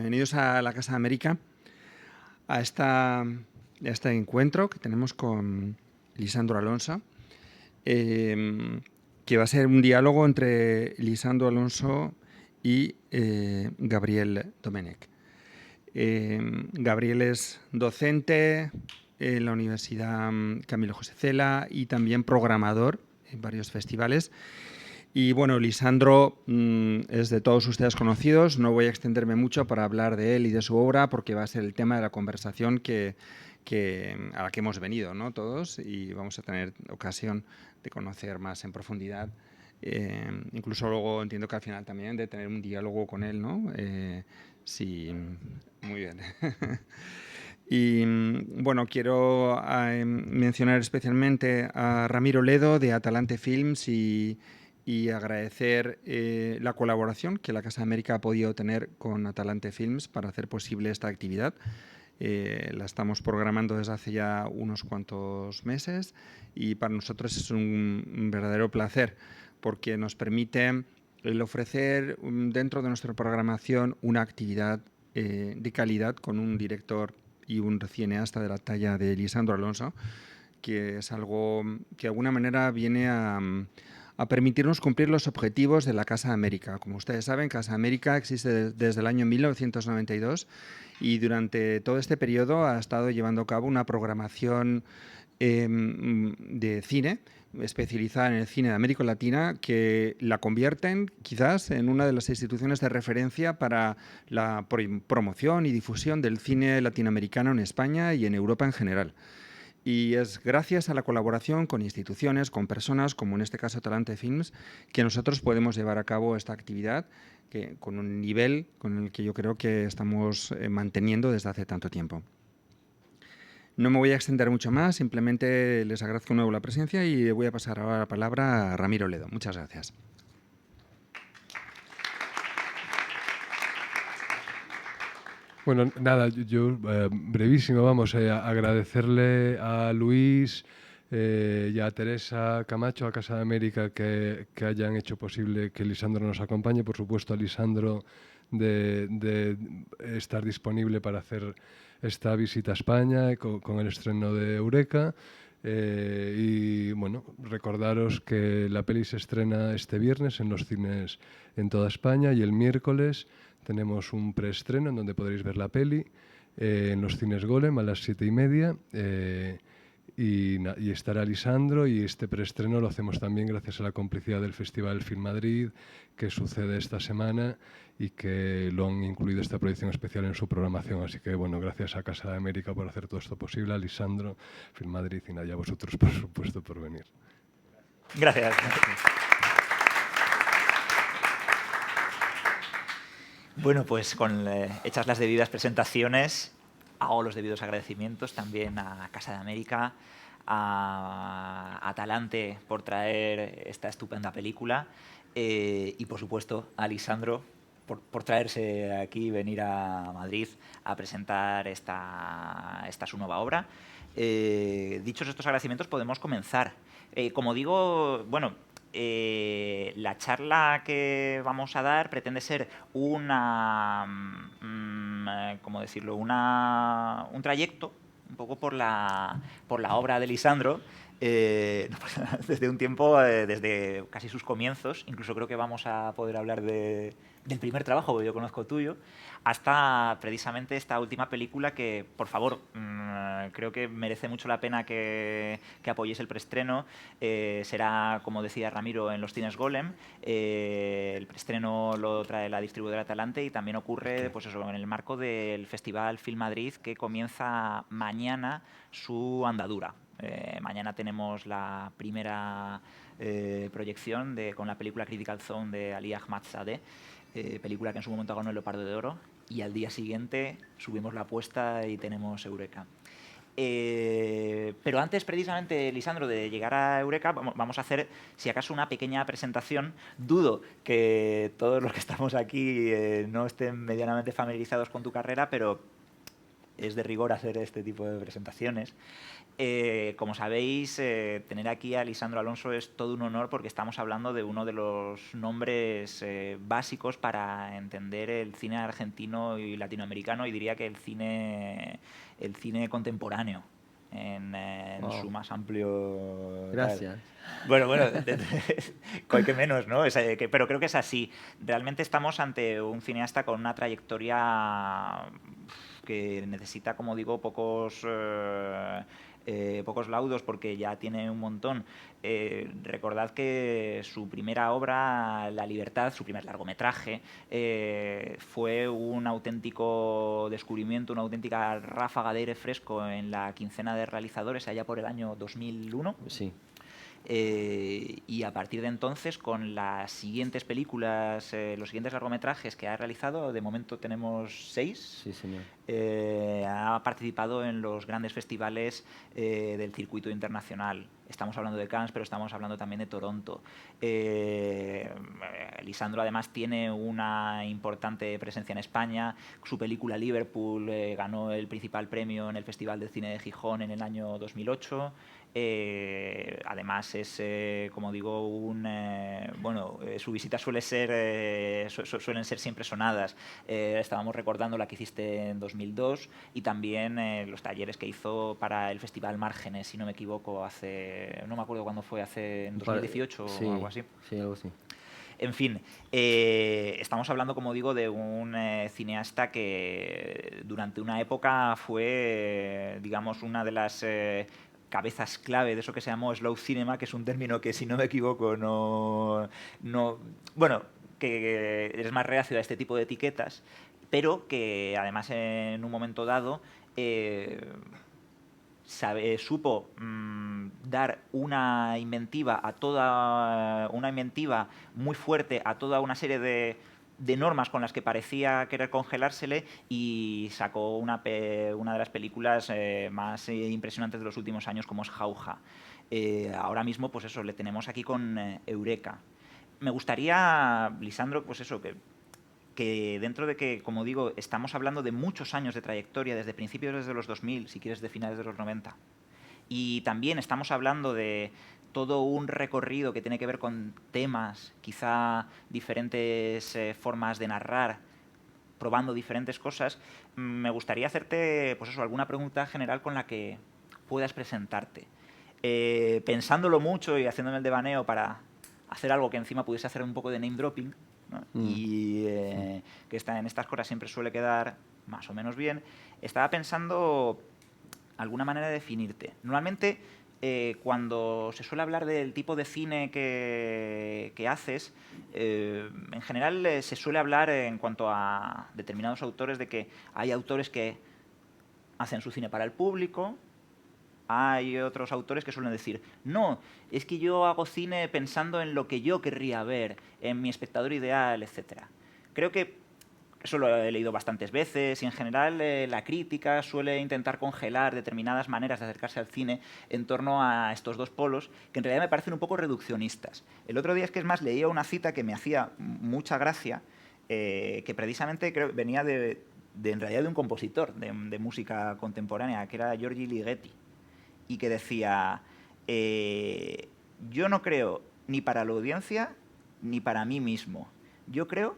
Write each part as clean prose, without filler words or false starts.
Bienvenidos a la Casa de América, a este encuentro que tenemos con Lisandro Alonso, que va a ser un diálogo entre Lisandro Alonso y Gabriel Domenech. Gabriel es docente en la Universidad Camilo José Cela y también programador en varios festivales. Y bueno, Lisandro es de todos ustedes conocidos, no voy a extenderme mucho para hablar de él y de su obra porque va a ser el tema de la conversación a la que hemos venido, ¿no? Todos, y vamos a tener ocasión de conocer más en profundidad. Incluso luego entiendo que al final también de tener un diálogo con él, ¿no? Sí, muy bien. Y bueno, quiero mencionar especialmente a Ramiro Ledo de Atalante Films y agradecer la colaboración que la Casa de América ha podido tener con Atalante Films para hacer posible esta actividad. La estamos programando desde hace ya unos cuantos meses y para nosotros es un verdadero placer porque nos permite el ofrecer dentro de nuestra programación una actividad de calidad con un director y un cineasta de la talla de Lisandro Alonso, que es algo que de alguna manera viene a permitirnos cumplir los objetivos de la Casa de América. Como ustedes saben, Casa de América existe desde el año 1992 y durante todo este periodo ha estado llevando a cabo una programación de cine especializada en el cine de América Latina que la convierten quizás en una de las instituciones de referencia para la promoción y difusión del cine latinoamericano en España y en Europa en general. Y es gracias a la colaboración con instituciones, con personas, como en este caso Atalante Films, que nosotros podemos llevar a cabo esta actividad con un nivel con el que yo creo que estamos manteniendo desde hace tanto tiempo. No me voy a extender mucho más, simplemente les agradezco de nuevo la presencia y voy a pasar ahora la palabra a Ramiro Ledo. Muchas gracias. Bueno, nada, yo brevísimo, vamos, agradecerle a Luis y a Teresa Camacho, a Casa de América, que hayan hecho posible que Lisandro nos acompañe. Por supuesto, a Lisandro de estar disponible para hacer esta visita a España con el estreno de Eureka. Y bueno, recordaros que la peli se estrena este viernes en los cines en toda España y el miércoles tenemos un preestreno en donde podréis ver la peli en los cines Golem a las 7:30 y estará Lisandro, y este preestreno lo hacemos también gracias a la complicidad del Festival Film Madrid, que sucede esta semana y que lo han incluido esta proyección especial en su programación. Así que bueno, gracias a Casa de América por hacer todo esto posible, a Lisandro, Film Madrid y a vosotros por supuesto por venir. Gracias. Bueno, pues hechas las debidas presentaciones, hago los debidos agradecimientos también a Casa de América, a Atalante por traer esta estupenda película y, por supuesto, a Lisandro por traerse aquí y venir a Madrid a presentar esta su nueva obra. Dichos estos agradecimientos, podemos comenzar. Como digo, bueno, la charla que vamos a dar pretende ser ¿cómo decirlo? Un trayecto un poco por la obra de Lisandro, desde un tiempo, desde casi sus comienzos. Incluso creo que vamos a poder hablar del primer trabajo que yo conozco tuyo, hasta precisamente esta última película que, por favor, creo que merece mucho la pena que apoyéis el preestreno. Será, como decía Ramiro, en los cines Golem. El preestreno lo trae la distribuidora Atalante y también ocurre pues eso, en el marco del Festival Film Madrid, que comienza mañana su andadura. Mañana tenemos la primera proyección con la película Critical Zone de Ali Ahmadzadeh, película que en su momento ganó el Leopardo de Oro, y al día siguiente subimos la apuesta y tenemos Eureka. Pero antes, precisamente, Lisandro, de llegar a Eureka, vamos a hacer, si acaso, una pequeña presentación. Dudo que todos los que estamos aquí no estén medianamente familiarizados con tu carrera, pero es de rigor hacer este tipo de presentaciones. Como sabéis, tener aquí a Lisandro Alonso es todo un honor porque estamos hablando de uno de los nombres básicos para entender el cine argentino y latinoamericano, y diría que el cine contemporáneo en Wow. su más amplio... Gracias. Bueno, que menos, ¿no? Pero creo que es así. Realmente estamos ante un cineasta con una trayectoria que necesita, como digo, pocos laudos, porque ya tiene un montón. Recordad que su primera obra, La Libertad, su primer largometraje, fue un auténtico descubrimiento, una auténtica ráfaga de aire fresco en la quincena de realizadores allá por el año 2001. Sí. Y a partir de entonces, con las siguientes películas, los siguientes largometrajes que ha realizado, de momento tenemos 6. Sí, señor. Ha participado en los grandes festivales del circuito internacional. Estamos hablando de Cannes, pero estamos hablando también de Toronto. Lisandro además tiene una importante presencia en España. Su película Liverpool ganó el principal premio en el Festival de Cine de Gijón en el año 2008. Además es, como digo, su visita suelen ser siempre sonadas. Estábamos recordando la que hiciste en 2002 y también los talleres que hizo para el Festival Márgenes, si no me equivoco, no me acuerdo cuándo fue, en 2018 Sí, o algo así. Sí, algo así. En fin, estamos hablando, como digo, de un cineasta que durante una época fue, digamos, una de las cabezas clave de eso que se llamó slow cinema, que es un término que, si no me equivoco, bueno, que eres más reacio a este tipo de etiquetas, pero que además en un momento dado supo dar una inventiva muy fuerte a toda una serie de normas con las que parecía querer congelársele, y sacó una de las películas más impresionantes de los últimos años, como es Jauja. Ahora mismo, pues eso, le tenemos aquí con Eureka. Me gustaría, Lisandro, pues eso, que dentro de que, como digo, estamos hablando de muchos años de trayectoria, desde principios desde los 2000, si quieres de finales de los 90, y también estamos hablando de todo un recorrido que tiene que ver con temas, quizá diferentes formas de narrar, probando diferentes cosas, me gustaría hacerte, pues eso, alguna pregunta general con la que puedas presentarte. Pensándolo mucho y haciéndome el devaneo para hacer algo que encima pudiese hacer un poco de name dropping, ¿no? Y que en estas cosas siempre suele quedar más o menos bien, estaba pensando alguna manera de definirte. Normalmente, cuando se suele hablar del tipo de cine que haces, en general se suele hablar, en cuanto a determinados autores, de que hay autores que hacen su cine para el público. Hay otros autores que suelen decir, no, es que yo hago cine pensando en lo que yo querría ver, en mi espectador ideal, etc. Creo que eso lo he leído bastantes veces, y en general la crítica suele intentar congelar determinadas maneras de acercarse al cine en torno a estos dos polos, que en realidad me parecen un poco reduccionistas. El otro día, es más, leía una cita que me hacía mucha gracia, que precisamente creo venía en realidad de un compositor de música contemporánea, que era Giorgi Ligeti, y que decía, yo no creo ni para la audiencia ni para mí mismo, yo creo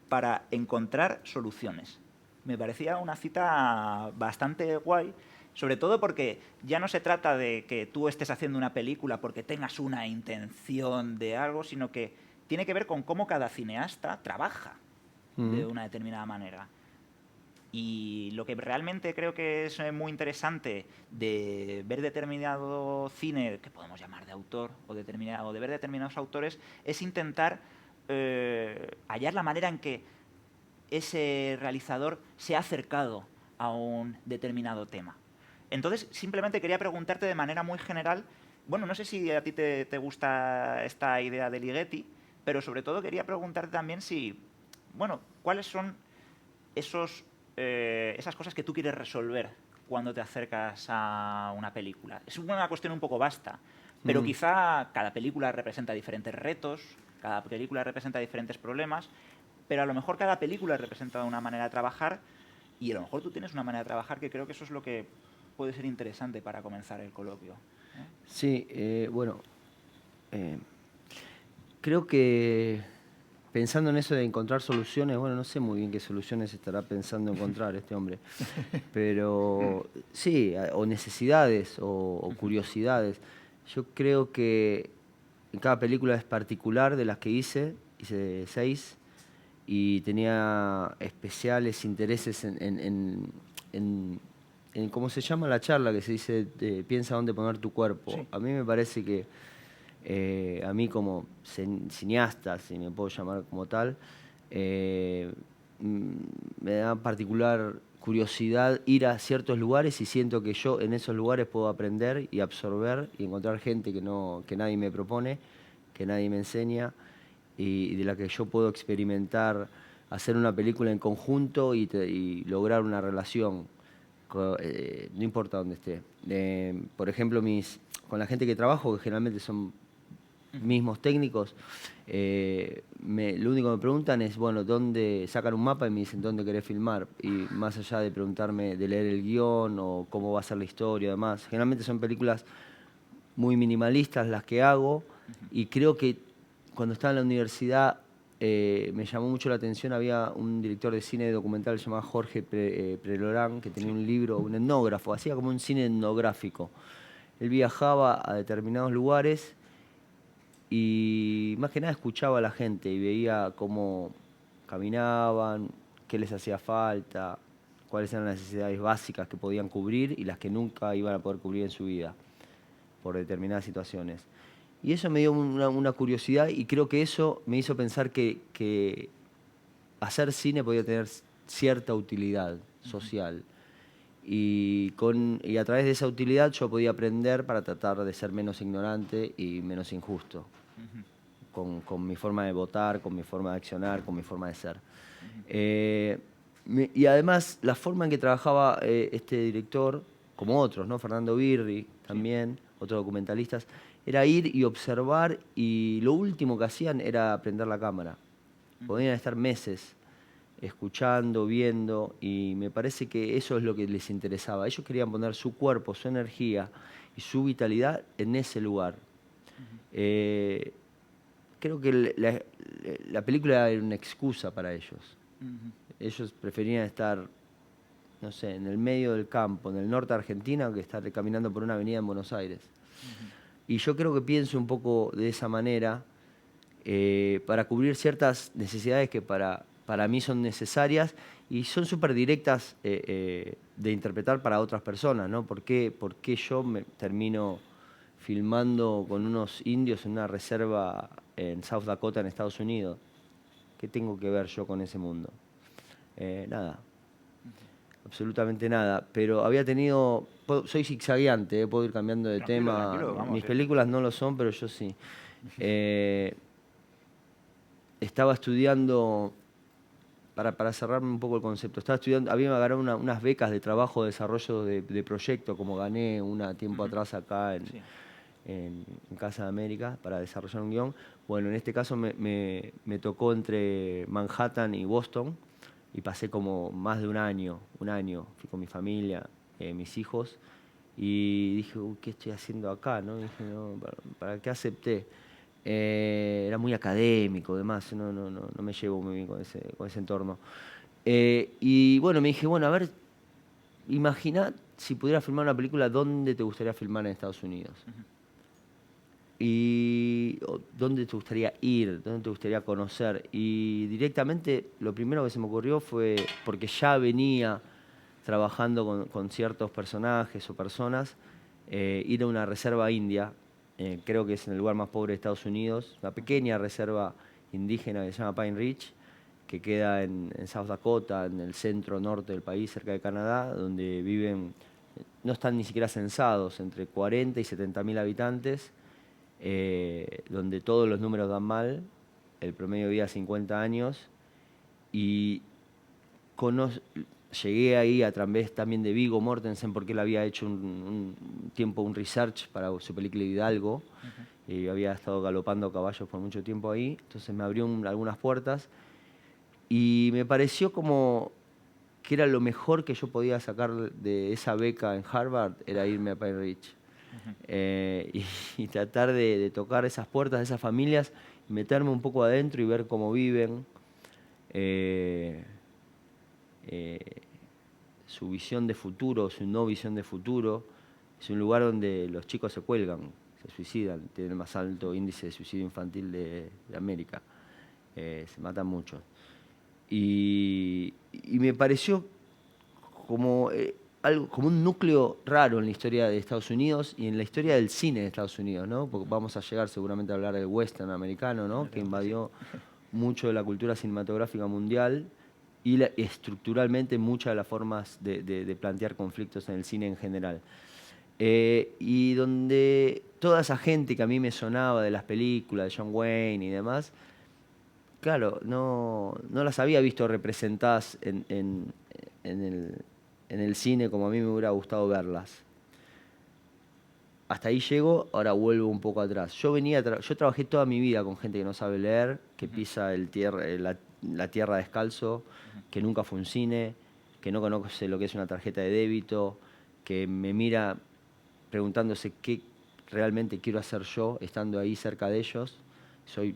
para encontrar soluciones. Me parecía una cita bastante guay, sobre todo porque ya no se trata de que tú estés haciendo una película porque tengas una intención de algo, sino que tiene que ver con cómo cada cineasta trabaja de una determinada manera. Y lo que realmente creo que es muy interesante de ver determinado cine, que podemos llamar de autor, o de ver determinados autores, es intentar hallar la manera en que ese realizador se ha acercado a un determinado tema. Entonces, simplemente quería preguntarte de manera muy general, bueno, no sé si a ti te gusta esta idea de Ligeti, pero sobre todo quería preguntarte también cuáles son esas cosas que tú quieres resolver cuando te acercas a una película. Es una cuestión un poco vasta, pero quizá cada película representa diferentes retos, cada película representa diferentes problemas, pero a lo mejor cada película representa una manera de trabajar, Y a lo mejor tú tienes una manera de trabajar que creo que eso es lo que puede ser interesante para comenzar el coloquio, ¿no? Sí, bueno, creo que pensando en eso de encontrar soluciones, bueno, no sé muy bien qué soluciones estará pensando encontrar este hombre, pero sí, o necesidades o curiosidades. Yo creo que en cada película es particular de las que hice 6, y tenía especiales intereses en cómo se llama la charla que se dice, piensa dónde poner tu cuerpo. Sí. A mí me parece que a mí como cineasta, si me puedo llamar como tal, me da particular curiosidad ir a ciertos lugares y siento que yo en esos lugares puedo aprender y absorber y encontrar gente que nadie me propone, que nadie me enseña y de la que yo puedo experimentar, hacer una película en conjunto y lograr una relación, no importa dónde esté. Por ejemplo, con la gente que trabajo, que generalmente son mismos técnicos, lo único que me preguntan es, bueno, ¿dónde sacan un mapa? Y me dicen, ¿dónde querés filmar? Y más allá de preguntarme, de leer el guión o cómo va a ser la historia y demás, generalmente son películas muy minimalistas las que hago, y creo que cuando estaba en la universidad me llamó mucho la atención, había un director de cine documental llamado Jorge Prelorán, que tenía un libro, un etnógrafo, hacía como un cine etnográfico. Él viajaba a determinados lugares y más que nada escuchaba a la gente y veía cómo caminaban, qué les hacía falta, cuáles eran las necesidades básicas que podían cubrir y las que nunca iban a poder cubrir en su vida por determinadas situaciones. Y eso me dio una curiosidad y creo que eso me hizo pensar que hacer cine podía tener cierta utilidad social. Y a través de esa utilidad yo podía aprender para tratar de ser menos ignorante y menos injusto. Con mi forma de votar, con mi forma de accionar, con mi forma de ser. Y además, la forma en que trabajaba este director, como otros, ¿no? Fernando Birri también, otros documentalistas, era ir y observar, y lo último que hacían era prender la cámara. Podían estar meses escuchando, viendo, y me parece que eso es lo que les interesaba. Ellos querían poner su cuerpo, su energía y su vitalidad en ese lugar. Creo que la película era una excusa para ellos. Ellos preferían estar, no sé, en el medio del campo, en el norte de Argentina, que estar caminando por una avenida en Buenos Aires. Y yo creo que pienso un poco de esa manera, para cubrir ciertas necesidades que para mí son necesarias y son súper directas de interpretar para otras personas, ¿no? ¿Por qué yo me termino filmando con unos indios en una reserva en South Dakota, en Estados Unidos? ¿Qué tengo que ver yo con ese mundo? Nada. Absolutamente nada. Pero había tenido... Soy zigzagueante, puedo ir cambiando de Tranquilo, tema. tranquilo, vamos, Mis películas no lo son, pero yo sí. Estaba estudiando, para cerrarme un poco el concepto, estaba estudiando, había ganado unas becas de trabajo, de desarrollo de proyecto, como gané una tiempo atrás acá en Casa de América, para desarrollar un guión. Bueno, en este caso me tocó entre Manhattan y Boston, y pasé como más de un año, fui con mi familia, mis hijos, y dije, ¿qué estoy haciendo acá? ¿No? Dije, no, ¿para qué acepté? Era muy académico, además, no me llevo muy bien con ese entorno. Y bueno, me dije, bueno, a ver, imagina si pudiera filmar una película, ¿dónde te gustaría filmar en Estados Unidos? Y ¿dónde te gustaría ir? ¿Dónde te gustaría conocer? Y directamente lo primero que se me ocurrió fue, porque ya venía trabajando con ciertos personajes o personas, ir a una reserva india, creo que es en el lugar más pobre de Estados Unidos, una pequeña reserva indígena que se llama Pine Ridge, que queda en South Dakota, en el centro norte del país, cerca de Canadá, donde viven, no están ni siquiera censados, entre 40 y 70.000 habitantes, donde todos los números dan mal, el promedio de vida 50 años, y llegué ahí a través también de Viggo Mortensen, porque él había hecho un tiempo un research para su película Hidalgo, y había estado galopando caballos por mucho tiempo ahí, entonces me abrió algunas puertas, y me pareció como que era lo mejor que yo podía sacar de esa beca en Harvard, era irme a Pine Ridge. Y tratar de tocar esas puertas de esas familias, meterme un poco adentro y ver cómo viven, su visión de futuro, su no visión de futuro. Es un lugar donde los chicos se cuelgan, se suicidan, tienen el más alto índice de suicidio infantil de América. Se matan mucho. Y me pareció como, algo, como un núcleo raro en la historia de Estados Unidos y en la historia del cine de Estados Unidos, ¿no? Porque vamos a llegar seguramente a hablar del western americano, ¿no? Que invadió mucho de la cultura cinematográfica mundial y estructuralmente muchas de las formas de plantear conflictos en el cine en general. Y donde toda esa gente que a mí me sonaba de las películas de John Wayne y demás, claro, no las había visto representadas en el cine como a mí me hubiera gustado verlas. Hasta ahí llego, ahora vuelvo un poco atrás. Yo trabajé toda mi vida con gente que no sabe leer, que pisa la tierra descalzo, que nunca fue un cine, que no conoce lo que es una tarjeta de débito, que me mira preguntándose qué realmente quiero hacer yo estando ahí cerca de ellos. Soy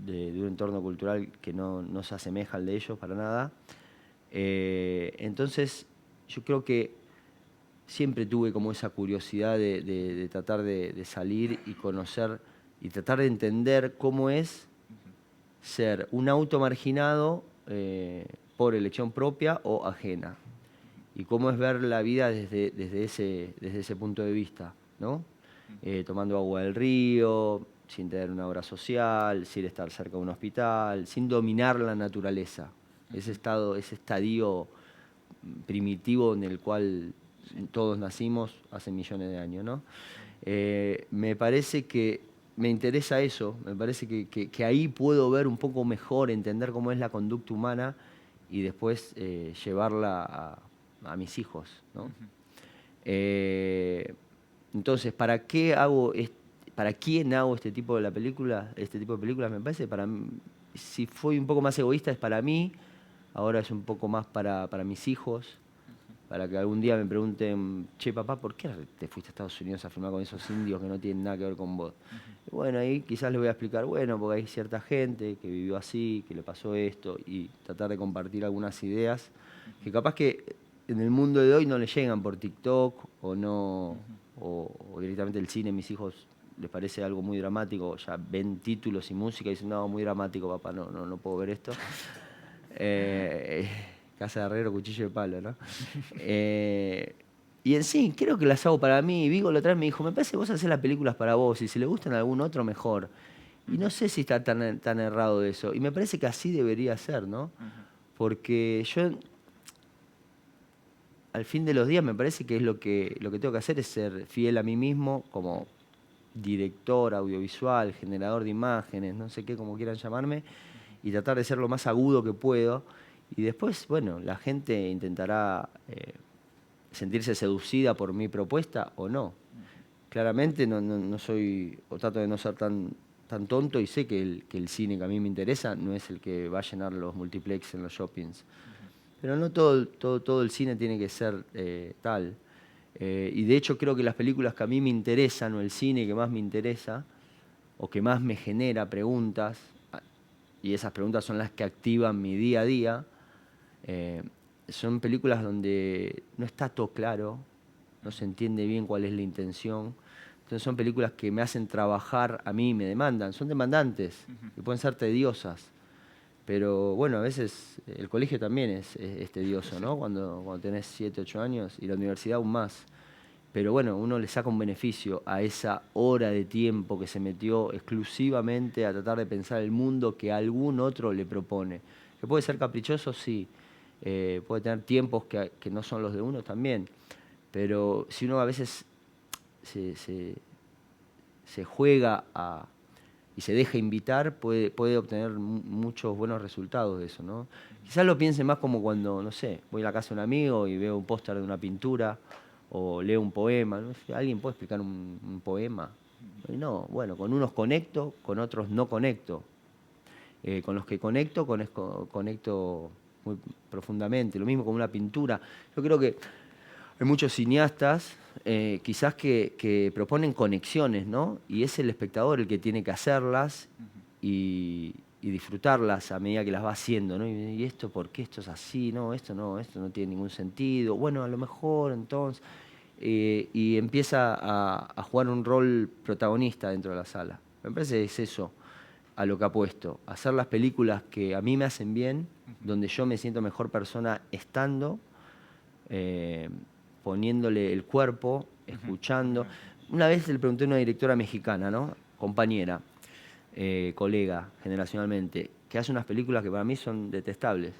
de un entorno cultural que no se asemeja al de ellos para nada. Entonces, yo creo que siempre tuve como esa curiosidad de tratar de salir y conocer y tratar de entender cómo es ser un auto marginado por elección propia o ajena. Y cómo es ver la vida desde ese punto de vista, ¿no? Tomando agua del río, sin tener una obra social, sin estar cerca de un hospital, sin dominar la naturaleza. Ese estadio primitivo en el cual todos nacimos hace millones de años, ¿no? Me parece que me interesa eso, me parece que ahí puedo ver un poco mejor, entender cómo es la conducta humana y después llevarla a mis hijos, ¿no? Entonces, ¿para quién hago este tipo de películas? Me parece, si fui un poco más egoísta, es para mí, ahora es un poco más para mis hijos, para que algún día me pregunten, che, papá, ¿por qué te fuiste a Estados Unidos a filmar con esos indios que no tienen nada que ver con vos? Y bueno, ahí quizás les voy a explicar, bueno, porque hay cierta gente que vivió así, que le pasó esto, y tratar de compartir algunas ideas que capaz que en el mundo de hoy no le llegan por TikTok o directamente el cine. Mis hijos les parece algo muy dramático, ya ven títulos y música y dicen, no, muy dramático, papá, no puedo ver esto. Casa de herrero, cuchillo de palo, ¿no? Y en sí, creo que las hago para mí. Vigo la otra vez me dijo, me parece que vos hacés las películas para vos y si le gustan a algún otro, mejor. Y no sé si está tan errado eso. Y me parece que así debería ser, ¿no? Porque yo, al fin de los días, me parece que es lo que tengo que hacer es ser fiel a mí mismo como director audiovisual, generador de imágenes, no sé qué, como quieran llamarme, y tratar de ser lo más agudo que puedo. Y después, bueno, la gente intentará sentirse seducida por mi propuesta o no. Claramente no soy, o trato de no ser tan tonto y sé que el cine que a mí me interesa no es el que va a llenar los multiplex en los shoppings. Pero no todo el cine tiene que ser tal. Y de hecho creo que las películas que a mí me interesan, o el cine que más me interesa, o que más me genera preguntas, y esas preguntas son las que activan mi día a día, son películas donde no está todo claro, no se entiende bien cuál es la intención. Entonces son películas que me hacen trabajar a mí, me demandan, son demandantes, y pueden ser tediosas. Pero bueno, a veces el colegio también es tedioso, ¿no? Cuando tenés 7, 8 años, y la universidad aún más. Pero bueno, uno le saca un beneficio a esa hora de tiempo que se metió exclusivamente a tratar de pensar el mundo que algún otro le propone. Que puede ser caprichoso, sí. Puede tener tiempos que no son los de uno también. Pero si uno a veces se juega y se deja invitar, puede obtener muchos buenos resultados de eso, ¿no? Quizás lo piense más como cuando, no sé, voy a la casa de un amigo y veo un póster de una pintura o leo un poema, ¿no? ¿Alguien puede explicar un poema? Y no, bueno, con unos conecto, con otros no conecto. Con los que conecto muy profundamente, lo mismo con una pintura. Yo creo que hay muchos cineastas quizás que proponen conexiones, ¿no? Y es el espectador el que tiene que hacerlas y disfrutarlas a medida que las va haciendo, ¿no? Y esto, ¿por qué esto es así? No, esto no tiene ningún sentido. Bueno, a lo mejor entonces... y empieza a jugar un rol protagonista dentro de la sala. Me parece que es eso a lo que apuesto. Hacer las películas que a mí me hacen bien, donde yo me siento mejor persona estando, poniéndole el cuerpo, escuchando. Una vez le pregunté a una directora mexicana, ¿no? Compañera, colega, generacionalmente, que hace unas películas que para mí son detestables.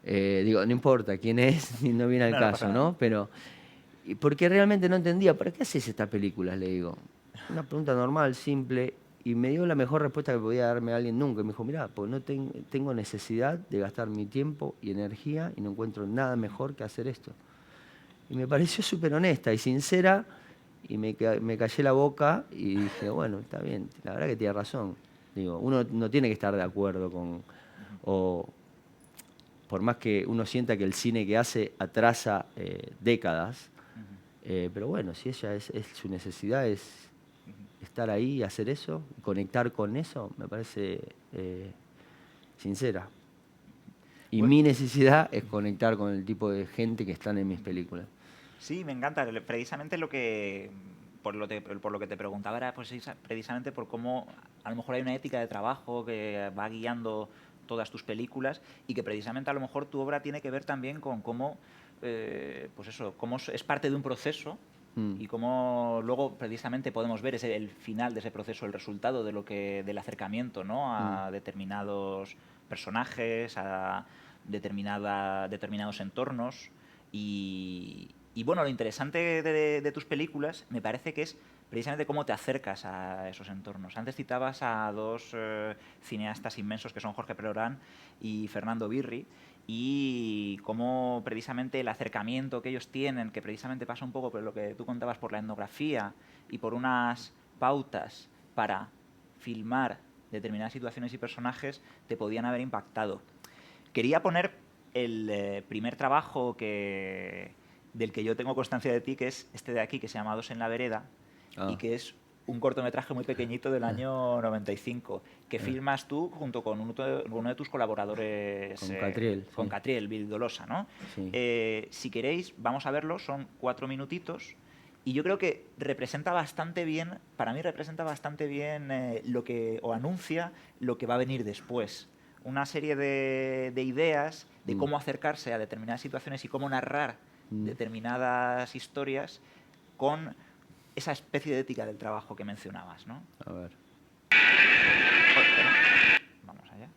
Digo, no importa quién es, no viene al caso, ¿no? Pero... porque realmente no entendía, ¿para qué haces estas películas? Le digo. Una pregunta normal, simple, y me dio la mejor respuesta que podía darme alguien nunca. Me dijo, mirá, pues no tengo necesidad de gastar mi tiempo y energía y no encuentro nada mejor que hacer esto. Y me pareció súper honesta y sincera, y me callé la boca y dije, bueno, está bien, la verdad que tiene razón. Digo, uno no tiene que estar de acuerdo con... o por más que uno sienta que el cine que hace atrasa décadas, pero bueno, si ella es su necesidad es estar ahí y hacer eso, conectar con eso, me parece sincera. Y mi necesidad es conectar con el tipo de gente que están en mis películas. Sí, me encanta. Precisamente por lo que te preguntaba era pues, precisamente por cómo a lo mejor hay una ética de trabajo que va guiando todas tus películas y que precisamente a lo mejor tu obra tiene que ver también con cómo, pues eso, cómo es parte de un proceso y cómo luego precisamente podemos ver el final de ese proceso, el resultado del acercamiento, ¿no? A determinados personajes, a determinados entornos y bueno, lo interesante de tus películas me parece que es precisamente cómo te acercas a esos entornos. Antes citabas a dos cineastas inmensos que son Jorge Prelorán y Fernando Birri y cómo precisamente el acercamiento que ellos tienen, que precisamente pasa un poco por lo que tú contabas, por la etnografía y por unas pautas para filmar determinadas situaciones y personajes, te podían haber impactado. Quería poner el primer trabajo del que yo tengo constancia de ti, que es este de aquí, que se llama Dos en la vereda, y que es un cortometraje muy pequeñito del año 95, que filmas tú junto con uno de tus colaboradores. Con Catriel. Con sí. Catriel, Vildolosa, ¿no? Sí. Si queréis, vamos a verlo, son 4 minutitos, y yo creo que representa bastante bien, para mí representa bastante bien o anuncia lo que va a venir después. Una serie de ideas de cómo acercarse a determinadas situaciones y cómo narrar determinadas historias con esa especie de ética del trabajo que mencionabas, ¿no? A ver. Vamos allá.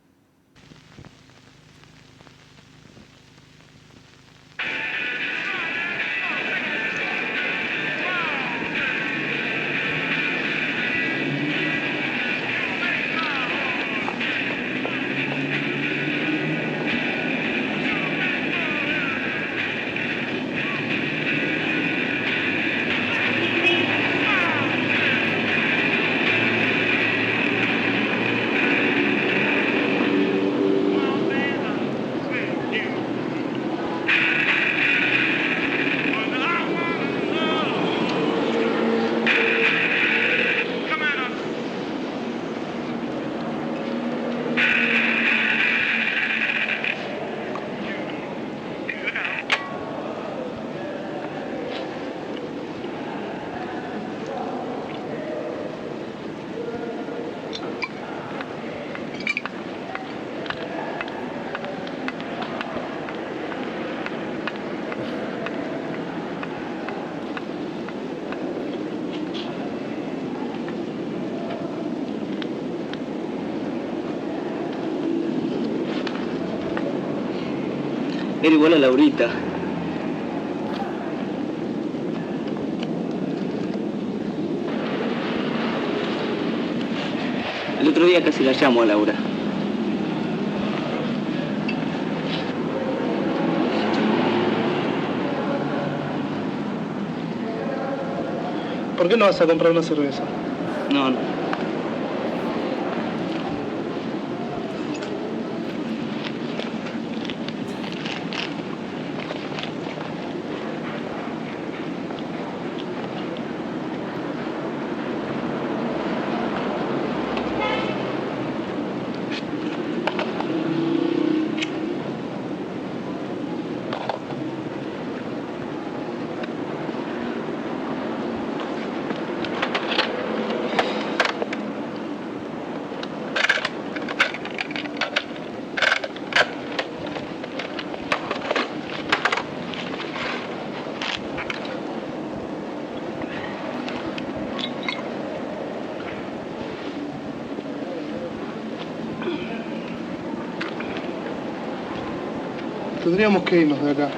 Era igual a Laurita. El otro día casi la llamo a Laura. ¿Por qué no vas a comprar una cerveza? No, no. Tendríamos que irnos de acá.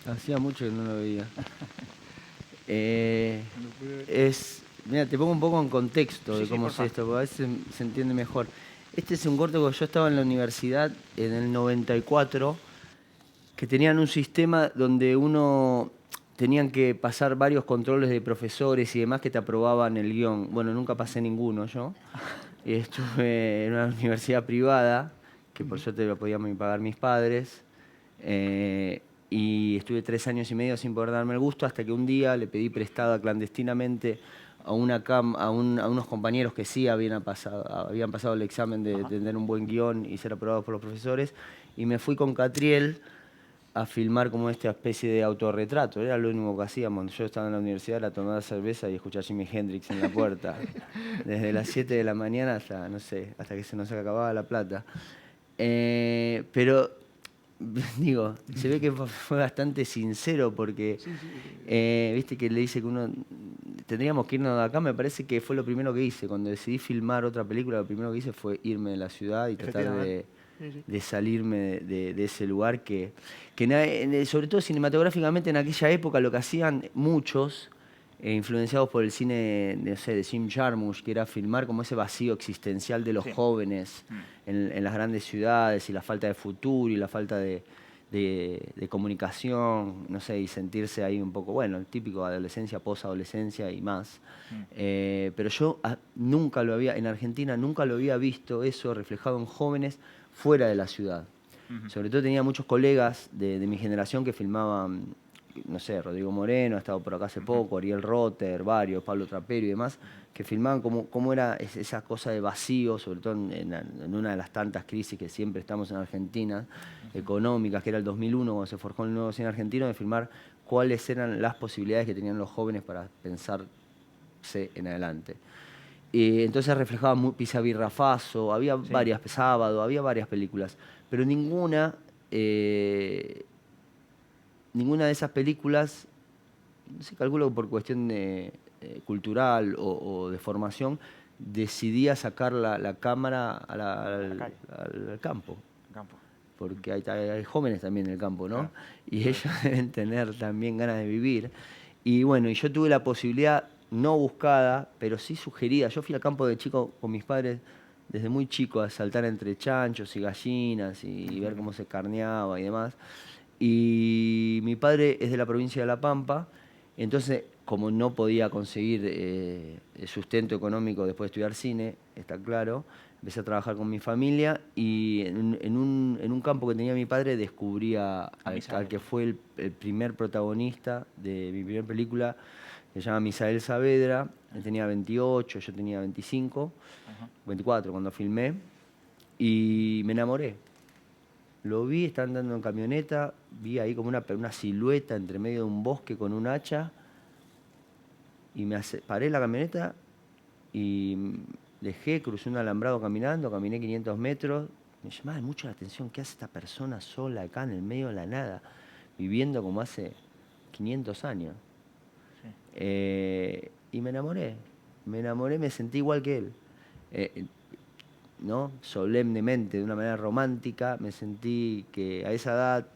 Hacía mucho que no lo veía. Mira, te pongo un poco en contexto de cómo es esto, porque a veces se entiende mejor. Este es un corto que yo estaba en la universidad en el 94, que tenían un sistema donde tenían que pasar varios controles de profesores y demás que te aprobaban el guión. Bueno, nunca pasé ninguno yo. Estuve en una universidad privada, que por suerte lo podían pagar mis padres. Y estuve 3 años y medio sin poder darme el gusto, hasta que un día le pedí prestada clandestinamente a unos compañeros que sí habían pasado el examen de tener un buen guión y ser aprobados por los profesores, y me fui con Catriel a filmar como esta especie de autorretrato. Era lo único que hacíamos. Yo estaba en la universidad, era tomar cerveza y escuchar Jimi Hendrix en la puerta. Desde las 7 de la mañana hasta, no sé, hasta que se nos acababa la plata. Pero, digo, se ve que fue bastante sincero porque, viste que le dice que uno, tendríamos que irnos de acá. Me parece que fue lo primero que hice. Cuando decidí filmar otra película, lo primero que hice fue irme de la ciudad y tratar de salirme de ese lugar que sobre todo cinematográficamente en aquella época lo que hacían muchos, influenciados por el cine, no sé, de Jim Jarmusch, que era filmar como ese vacío existencial de los jóvenes en las grandes ciudades, y la falta de futuro y la falta de comunicación, no sé, y sentirse ahí un poco, bueno, el típico adolescencia, posadolescencia y más. Pero yo nunca lo había, en Argentina nunca lo había visto eso reflejado en jóvenes fuera de la ciudad. Sobre todo tenía muchos colegas de mi generación que filmaban, no sé, Rodrigo Moreno ha estado por acá hace poco, Ariel Rotter, varios, Pablo Trapero y demás, que filmaban cómo era esa cosa de vacío, sobre todo en una de las tantas crisis que siempre estamos en Argentina, económicas, que era el 2001, cuando se forjó el nuevo cine argentino, de filmar cuáles eran las posibilidades que tenían los jóvenes para pensarse en adelante. Entonces reflejaba Pisa Birra Faso, había varias, Sábado, había varias películas, pero ninguna de esas películas, no sé, calculo que por cuestión cultural o de formación, decidía sacar la cámara al campo. Porque hay jóvenes también en el campo, ¿no? Claro. Y ellos deben tener también ganas de vivir. Y bueno, y yo tuve la posibilidad, no buscada, pero sí sugerida. Yo fui al campo de chico con mis padres desde muy chico a saltar entre chanchos y gallinas y ver cómo se carneaba y demás. Y mi padre es de la provincia de La Pampa, entonces como no podía conseguir sustento económico después de estudiar cine, está claro, empecé a trabajar con mi familia y en un campo que tenía mi padre descubrí al que fue el primer protagonista de mi primera película, que se llama Misael Saavedra. Él tenía 28, yo tenía 25, 24 cuando filmé, y me enamoré. Lo vi, estaba andando en camioneta, vi ahí como una silueta entre medio de un bosque con un hacha, y paré la camioneta y crucé un alambrado caminando, caminé 500 metros. Me llamaba mucho la atención, ¿qué hace esta persona sola acá en el medio de la nada, viviendo como hace 500 años? Y me enamoré, me sentí igual que él. ¿No? Solemnemente, de una manera romántica, me sentí que a esa edad,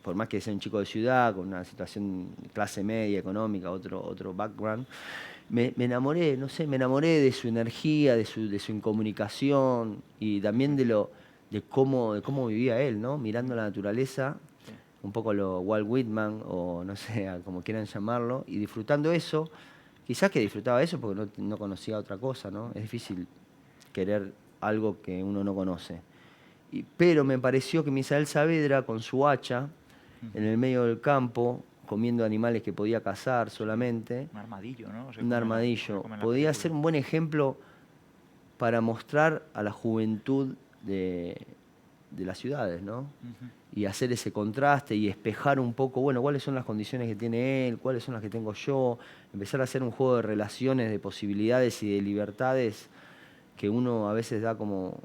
por más que sea un chico de ciudad, con una situación clase media, económica, otro background, me enamoré, no sé, me enamoré de su energía, de su incomunicación y también de cómo vivía él, ¿no? Mirando la naturaleza, Sí. un poco lo Walt Whitman o no sé, como quieran llamarlo, y disfrutando eso. Quizás que disfrutaba eso porque no conocía otra cosa, ¿no? Es difícil querer algo que uno no conoce. Pero me pareció que Misael Saavedra, con su hacha, en el medio del campo, comiendo animales que podía cazar solamente, Un armadillo, ¿no? un armadillo, come en la podía película. ser un buen ejemplo para mostrar a la juventud de las ciudades, ¿no? Ujú. Y hacer ese contraste y espejar un poco, bueno, cuáles son las condiciones que tiene él, cuáles son las que tengo yo, empezar a hacer un juego de relaciones, de posibilidades y de libertades que uno a veces da como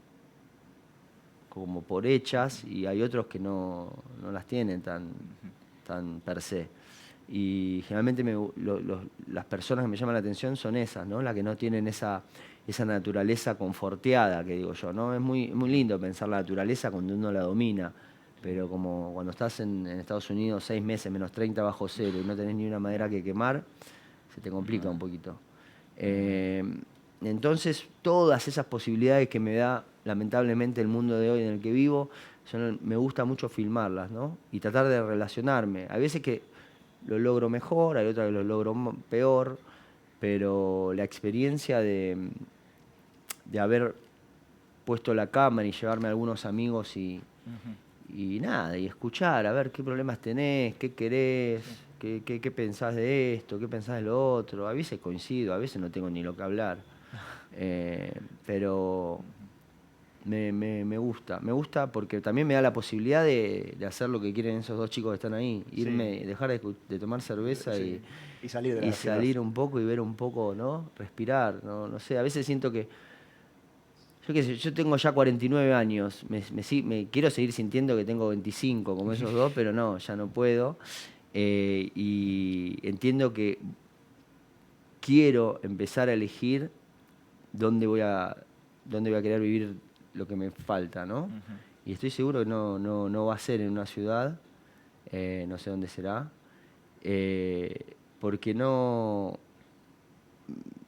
por hechas y hay otros que no las tienen tan per se. Y generalmente las personas que me llaman la atención son esas, ¿no? Las que no tienen esa naturaleza conforteada, que digo yo, ¿no? Es muy lindo pensar la naturaleza cuando uno la domina, pero como cuando estás en Estados Unidos 6 meses, -30 bajo cero, y no tenés ni una madera que quemar, se te complica un poquito. Entonces, todas esas posibilidades que me da, lamentablemente, el mundo de hoy en el que vivo, me gusta mucho filmarlas, ¿no? Y tratar de relacionarme. Hay veces que lo logro mejor, hay otras que lo logro peor, pero la experiencia de haber puesto la cámara y llevarme a algunos amigos y nada, y escuchar, a ver qué problemas tenés, qué querés, qué pensás de esto, qué pensás de lo otro. A veces coincido, a veces no tengo ni lo que hablar. Pero me gusta porque también me da la posibilidad de hacer lo que quieren esos 2 chicos que están ahí, irme, dejar de tomar cerveza Sí. Y salir de las salir tierras. un poco y ver un poco, ¿no? Respirar, no sé, a veces siento que yo qué sé, yo tengo ya 49 años, me quiero seguir sintiendo que tengo 25 como esos dos, pero no, ya no puedo. Y entiendo que quiero empezar a elegir dónde voy a querer vivir lo que me falta, ¿no? Ujú. Y estoy seguro que no va a ser en una ciudad, no sé dónde será, porque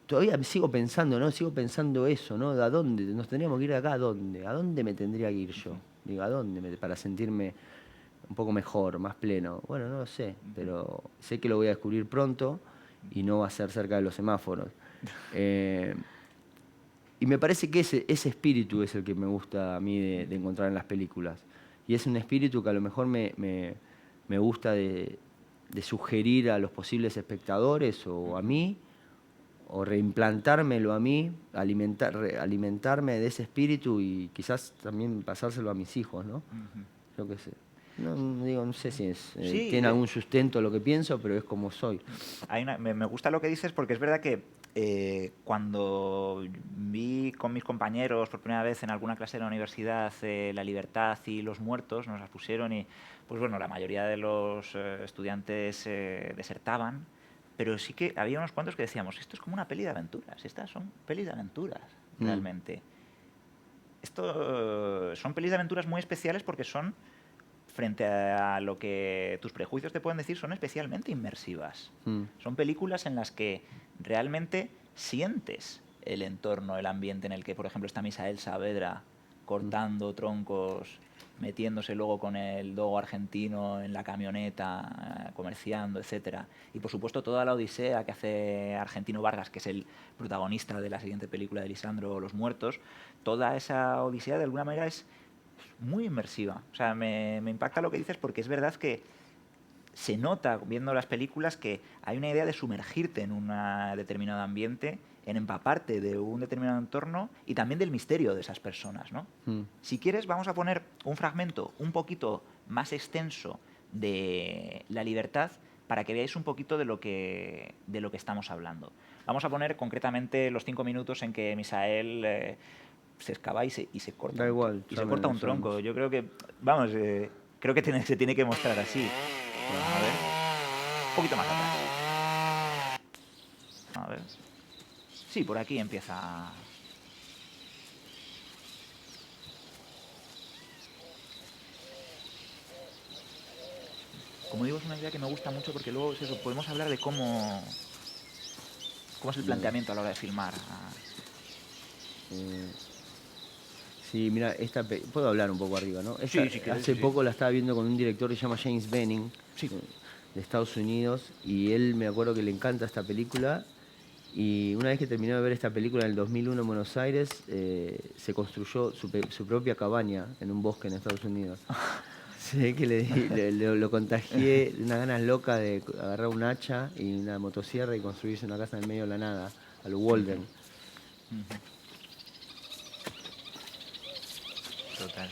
todavía sigo pensando, ¿no? Sigo pensando eso, ¿no? ¿A dónde? Nos tendríamos que ir de acá, ¿a dónde? ¿A dónde me tendría que ir yo? Digo, ¿a dónde? Para sentirme un poco mejor, más pleno. Bueno, no lo sé, pero sé que lo voy a descubrir pronto y no va a ser cerca de los semáforos. Y me parece que ese espíritu es el que me gusta a mí de encontrar en las películas. Y es un espíritu que a lo mejor me gusta de sugerir a los posibles espectadores o a mí, o reimplantármelo a mí, alimentarme de ese espíritu y quizás también pasárselo a mis hijos, ¿no? Ujú. Yo qué sé. No sé si Sí, tiene algún sustento lo que pienso, pero es como soy. me gusta lo que dices porque es verdad que cuando vi con mis compañeros por primera vez en alguna clase de la universidad La libertad y los muertos, nos las pusieron y pues bueno, la mayoría de los estudiantes desertaban, pero sí que había unos cuantos que decíamos, esto es como una peli de aventuras, estas son pelis de aventuras, realmente. Esto son pelis de aventuras muy especiales porque son, frente a lo que tus prejuicios te pueden decir, son especialmente inmersivas. Son películas en las que realmente sientes el entorno, el ambiente en el que, por ejemplo, está Misael Saavedra cortando troncos, metiéndose luego con el dogo argentino en la camioneta, comerciando, etcétera. Y por supuesto toda la odisea que hace Argentino Vargas, que es el protagonista de la siguiente película de Lisandro, Los muertos, toda esa odisea de alguna manera es muy inmersiva. O sea, me impacta lo que dices porque es verdad que se nota viendo las películas que hay una idea de sumergirte en un determinado ambiente, en empaparte de un determinado entorno y también del misterio de esas personas, ¿no? Si quieres, vamos a poner un fragmento un poquito más extenso de La libertad para que veáis un poquito de lo que estamos hablando. Vamos a poner concretamente los 5 minutos en que Misael se excava y se corta. Da igual, Y se corta un tronco. Yo creo que, vamos, creo que se tiene que mostrar así. A ver. Un poquito más atrás. A ver. Sí, por aquí empieza. Como digo, es una idea que me gusta mucho porque luego es eso, podemos hablar de cómo ¿Cómo es el planteamiento a la hora de filmar? Sí, mira, puedo hablar un poco arriba, ¿no? Sí, si quieres, hace sí. poco la estaba viendo con un director que se llama James Benning, Sí. de Estados Unidos, y él me acuerdo que le encanta esta película. Y una vez que terminó de ver esta película en el 2001 en Buenos Aires, se construyó su propia cabaña en un bosque en Estados Unidos. Se ve que lo contagié de unas ganas locas de agarrar un hacha y una motosierra y construirse una casa en el medio de la nada, a lo Walden. Total.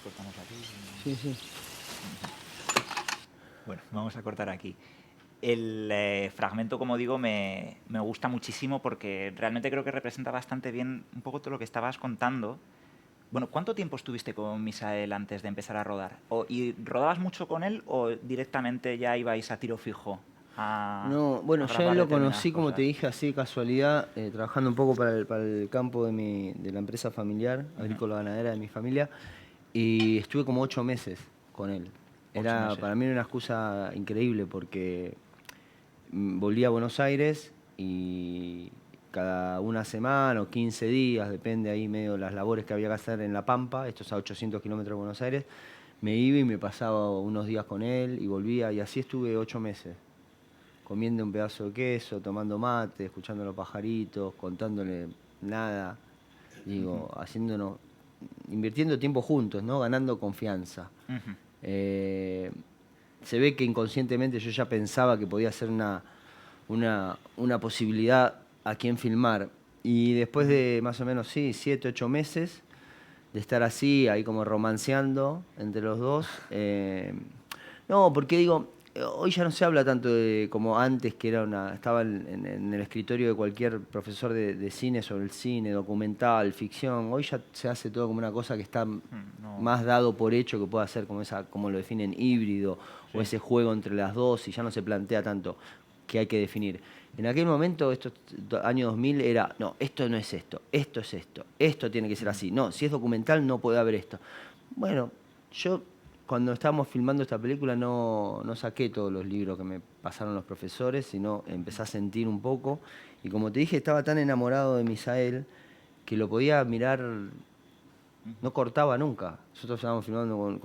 cortamos aquí. Sí, sí. Bueno, vamos a cortar aquí. El fragmento, como digo, me gusta muchísimo porque realmente creo que representa bastante bien un poco todo lo que estabas contando. Bueno, ¿cuánto tiempo estuviste con Misael antes de empezar a rodar? ¿Y rodabas mucho con él o directamente ya ibais a tiro fijo No, bueno, a ya grabar lo determinadas conocí, como te cosas? dije, así de casualidad, trabajando un poco para el campo de la empresa familiar, agrícola ganadera de mi familia, y estuve como 8 meses con él. 8 meses. Para mí era una excusa increíble porque volví a Buenos Aires y cada una semana o 15 días, depende ahí medio de las labores que había que hacer en La Pampa, estos a 800 kilómetros de Buenos Aires, me iba y me pasaba unos días con él y volvía, y así estuve 8 meses, comiendo un pedazo de queso, tomando mate, escuchando a los pajaritos, contándole nada, digo, haciéndonos, invirtiendo tiempo juntos, ¿no? Ganando confianza. Ujú. Se ve que inconscientemente yo ya pensaba que podía ser una posibilidad a quien filmar. Y después de más o menos, sí, 7, 8 meses de estar así, ahí como romanceando entre los dos. No, porque digo, hoy ya no se habla tanto de como antes, que estaba en el escritorio de cualquier profesor de cine sobre el cine, documental, ficción. Hoy ya se hace todo como una cosa que está No. más dado por hecho que pueda ser como lo definen, híbrido, Sí. o ese juego entre las dos, y ya no se plantea tanto que hay que definir. En aquel momento, estos años 2000, era, no, esto no es esto es esto tiene que ser así. No, si es documental no puede haber esto. Bueno, yo cuando estábamos filmando esta película no saqué todos los libros que me pasaron los profesores, sino empecé a sentir un poco. Y como te dije, estaba tan enamorado de Misael que lo podía mirar, no cortaba nunca. Nosotros estábamos filmando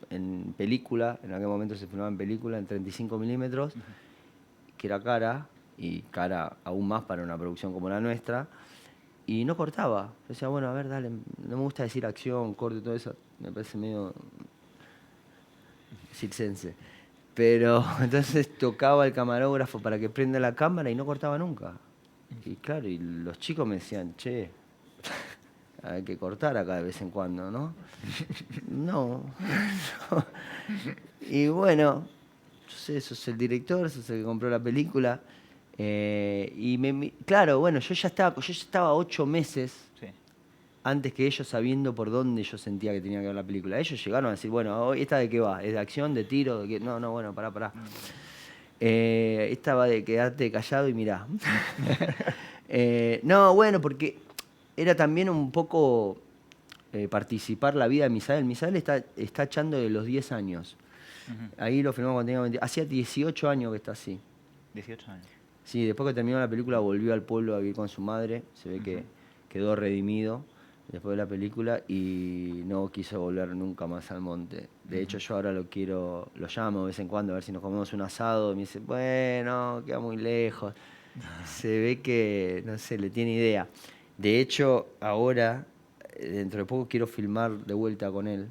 en película, en aquel momento se filmaba en película, en 35 milímetros, que era cara, y cara aún más para una producción como la nuestra, y no cortaba. Yo decía, bueno, a ver, dale, no me gusta decir acción, corte, todo eso, me parece medio circense. Pero entonces tocaba el camarógrafo para que prenda la cámara y no cortaba nunca. Y claro, y los chicos me decían, che, hay que cortar acá de vez en cuando, ¿no? No. No. Y bueno, yo sé, sos el director, sos el que compró la película. Claro, bueno, yo ya estaba 8 meses Sí. antes que ellos, sabiendo por dónde yo sentía que tenía que ver la película. Ellos llegaron a decir, bueno, hoy ¿esta de qué va? ¿Es de acción, de tiro? ¿De qué? No, no, bueno, pará. Esta va de quedarte callado y mirá. No, bueno, porque era también un poco participar la vida de Misael. Misael está echando de los 10 años. Ahí lo filmamos cuando tenía 20. Hacía 18 años que está así. 18 años. Sí, después que terminó la película volvió al pueblo a vivir con su madre. Se ve que quedó redimido después de la película y no quiso volver nunca más al monte. De hecho, yo ahora lo llamo de vez en cuando a ver si nos comemos un asado. Y me dice, bueno, queda muy lejos. Se ve que, no sé, le tiene idea. De hecho, ahora, dentro de poco, quiero filmar de vuelta con él.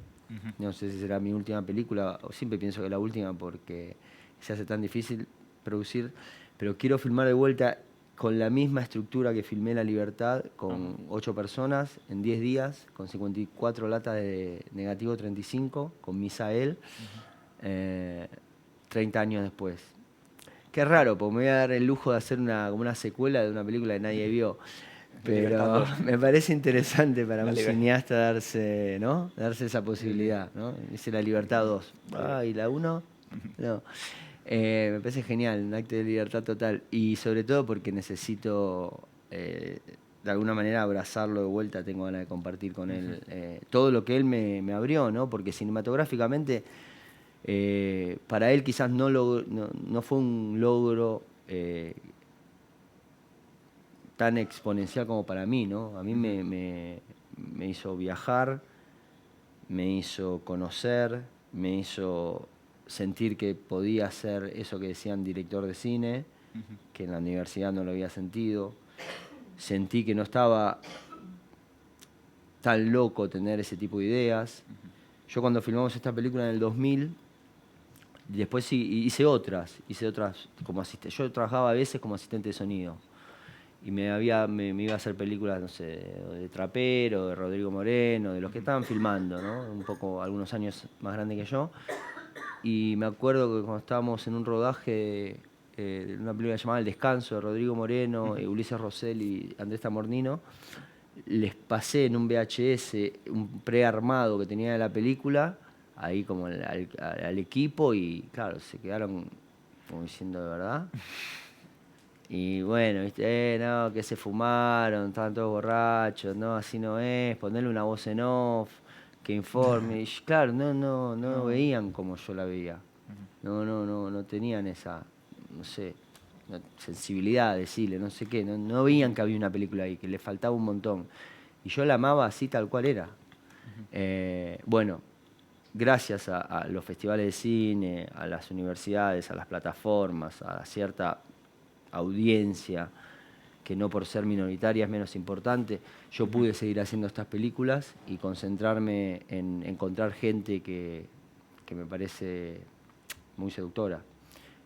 No sé si será mi última película, o siempre pienso que la última porque se hace tan difícil producir, pero quiero filmar de vuelta con la misma estructura que filmé La Libertad, con 8 personas, en 10 días, con 54 latas de negativo 35, con Misael, 30 años después. Qué raro, porque me voy a dar el lujo de hacer como una secuela de una película que nadie vio. Pero me parece interesante para un cineasta darse esa posibilidad, ¿no? Dice La Libertad 2. ¿Y la 1? No. Me parece genial, un acto de libertad total. Y sobre todo porque necesito, de alguna manera, abrazarlo de vuelta. Tengo ganas de compartir con él todo lo que él me abrió, ¿no? Porque cinematográficamente, para él quizás no fue un logro tan exponencial como para mí, ¿no? A mí me hizo viajar, me hizo conocer, me hizo sentir que podía ser eso que decían director de cine, que en la universidad no lo había sentido. Sentí que no estaba tan loco tener ese tipo de ideas. Yo cuando filmamos esta película en el 2000, después hice otras como asistente. Yo trabajaba a veces como asistente de sonido. y me iba a hacer películas, no sé, de Trapero, de Rodrigo Moreno, de los que estaban filmando, ¿no? Un poco, algunos años más grande que yo. Y me acuerdo que cuando estábamos en un rodaje de una película llamada El Descanso, de Rodrigo Moreno, Ulises Rosell y Andrés Tamornino, les pasé en un VHS un prearmado que tenía de la película, ahí como al equipo, y claro, se quedaron como diciendo de verdad. Y bueno, ¿viste? No, que se fumaron, estaban todos borrachos, no, así no es, ponerle una voz en off, que informe. Y claro, no veían como yo la veía. No tenían esa, no sé, sensibilidad, decirle, no sé qué, no veían que había una película ahí, que le faltaba un montón. Y yo la amaba así tal cual era. Bueno, gracias a los festivales de cine, a las universidades, a las plataformas, a cierta audiencia, que no por ser minoritaria es menos importante, yo pude seguir haciendo estas películas y concentrarme en encontrar gente que me parece muy seductora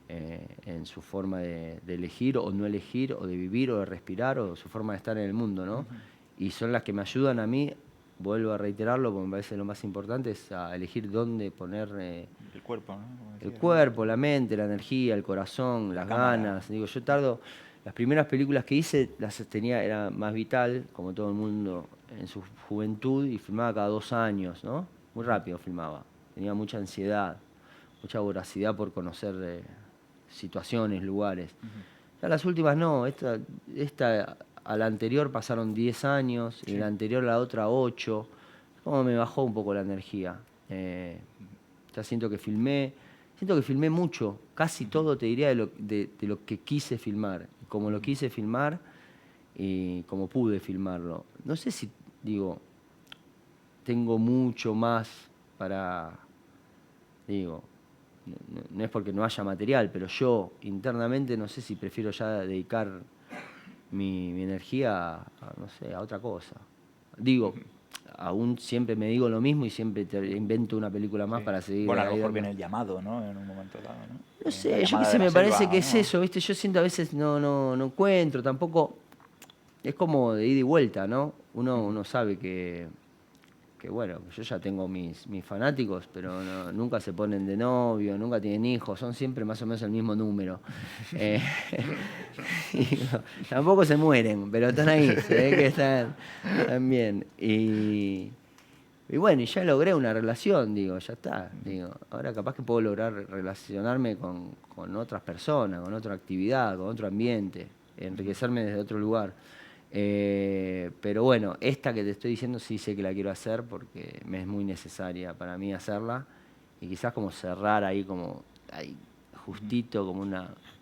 en su forma de elegir o no elegir, o de vivir o de respirar, o su forma de estar en el mundo, ¿no? Y son las que me ayudan a mí, vuelvo a reiterarlo, porque me parece lo más importante, es a elegir dónde poner El cuerpo, ¿no? el cuerpo, la mente, la energía, el corazón, las ganas. Digo, yo tardo. Las primeras películas que hice las tenía, era más vital, como todo el mundo en su juventud, y filmaba cada 2 años, ¿no? Muy rápido filmaba. Tenía mucha ansiedad, mucha voracidad por conocer situaciones, lugares. Ya las últimas no, esta a la anterior pasaron 10 años, y la anterior a la otra 8. Como me bajó un poco la energía. Ya siento que filmé mucho, casi todo te diría de lo que quise filmar, como lo quise filmar y como pude filmarlo. No sé si, digo, tengo mucho más para, digo, no es porque no haya material, pero yo internamente no sé si prefiero ya dedicar mi energía no sé, a otra cosa. Digo, aún siempre me digo lo mismo y siempre invento una película más para seguir. Bueno, a lo mejor viene el llamado, ¿no? En un momento dado, ¿no? No sé, yo qué sé, me parece que es eso, ¿viste? Yo siento a veces no encuentro, tampoco. Es como de ida y vuelta, ¿no? Uno sabe que bueno, yo ya tengo mis fanáticos, pero nunca se ponen de novio, nunca tienen hijos, son siempre más o menos el mismo número. Tampoco se mueren, pero están ahí, se ve que están bien. Y bueno, y ya logré una relación, digo, ya está. Digo, ahora capaz que puedo lograr relacionarme con otras personas, con otra actividad, con otro ambiente, enriquecerme desde otro lugar. Pero bueno, esta que te estoy diciendo sí sé que la quiero hacer porque me es muy necesaria para mí hacerla, y quizás como cerrar ahí como ahí justito como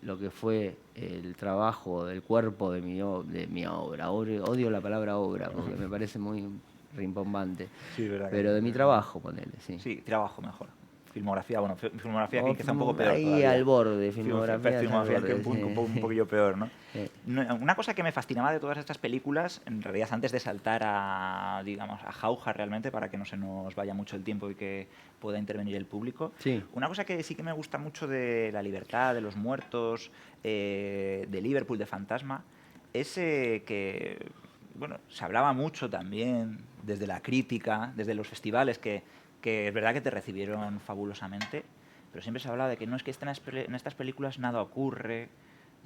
lo que fue el trabajo del cuerpo de mi obra. Odio la palabra obra porque me parece muy rimbombante, Sí, verdad, pero de mi trabajo, ponele, sí. Sí, trabajo mejor. Filmografía, bueno, filmografía aquí que está un poco peor ahí todavía. al borde, filmografía que un poquillo peor, ¿no? Sí. Una cosa que me fascinaba de todas estas películas, en realidad antes de saltar a, digamos, a jauja realmente, para que no se nos vaya mucho el tiempo y que pueda intervenir el público, Sí. una cosa que sí que me gusta mucho de La Libertad, de Los Muertos, de Liverpool, de Fantasma, es que, bueno, se hablaba mucho también desde la crítica, desde los festivales, que es verdad que te recibieron fabulosamente, pero siempre se habla de que no es que en estas películas nada ocurre,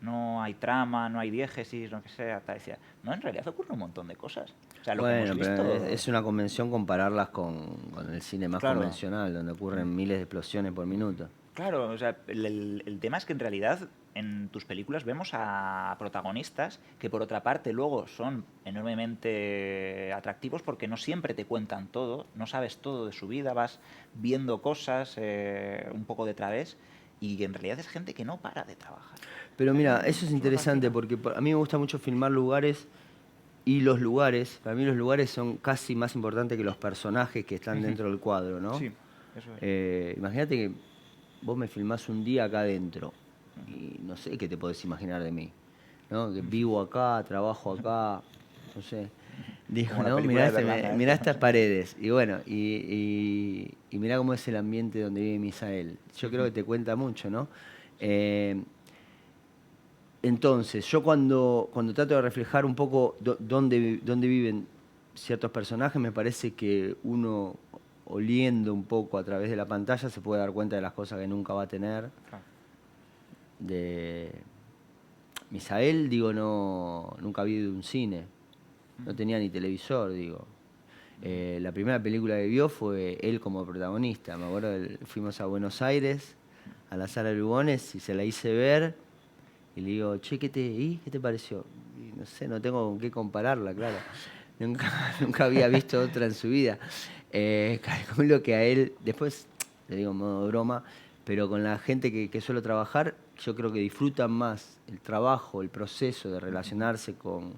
no hay trama, no hay diégesis, lo que sea. Decía, no, en realidad ocurre un montón de cosas. O sea, lo que hemos visto... pero es una convención compararlas con el cine más convencional, donde ocurren miles de explosiones por minuto. Claro, o sea, el tema es que en realidad en tus películas vemos a protagonistas que por otra parte luego son enormemente atractivos porque no siempre te cuentan todo, no sabes todo de su vida, vas viendo cosas un poco de través, y en realidad es gente que no para de trabajar. Pero mira, eso es interesante porque a mí me gusta mucho filmar lugares, y los lugares, para mí los lugares son casi más importantes que los personajes que están dentro del cuadro, ¿no? Sí, eso es. Imagínate que vos me filmás un día acá adentro y no sé qué te podés imaginar de mí, ¿no? Que vivo acá, trabajo acá, no sé. Digo, ¿no? Mirá estas paredes. Y bueno, y mirá cómo es el ambiente donde vive Misael. Yo creo que te cuenta mucho, ¿no? Entonces, yo cuando trato de reflejar un poco dónde viven ciertos personajes, me parece que uno, oliendo un poco a través de la pantalla, se puede dar cuenta de las cosas que nunca va a tener. Claro. De Misael, digo, nunca vi de un cine. No tenía ni televisor, digo. La primera película que vio fue él como protagonista. Me acuerdo, fuimos a Buenos Aires, a la Sala Lugones, y se la hice ver. Y le digo, che, ¿qué te pareció? Y no sé, no tengo con qué compararla, claro. Nunca había visto otra en su vida. Calculo que a él, después, le digo en modo broma, pero con la gente que suelo trabajar, yo creo que disfrutan más el trabajo, el proceso de relacionarse con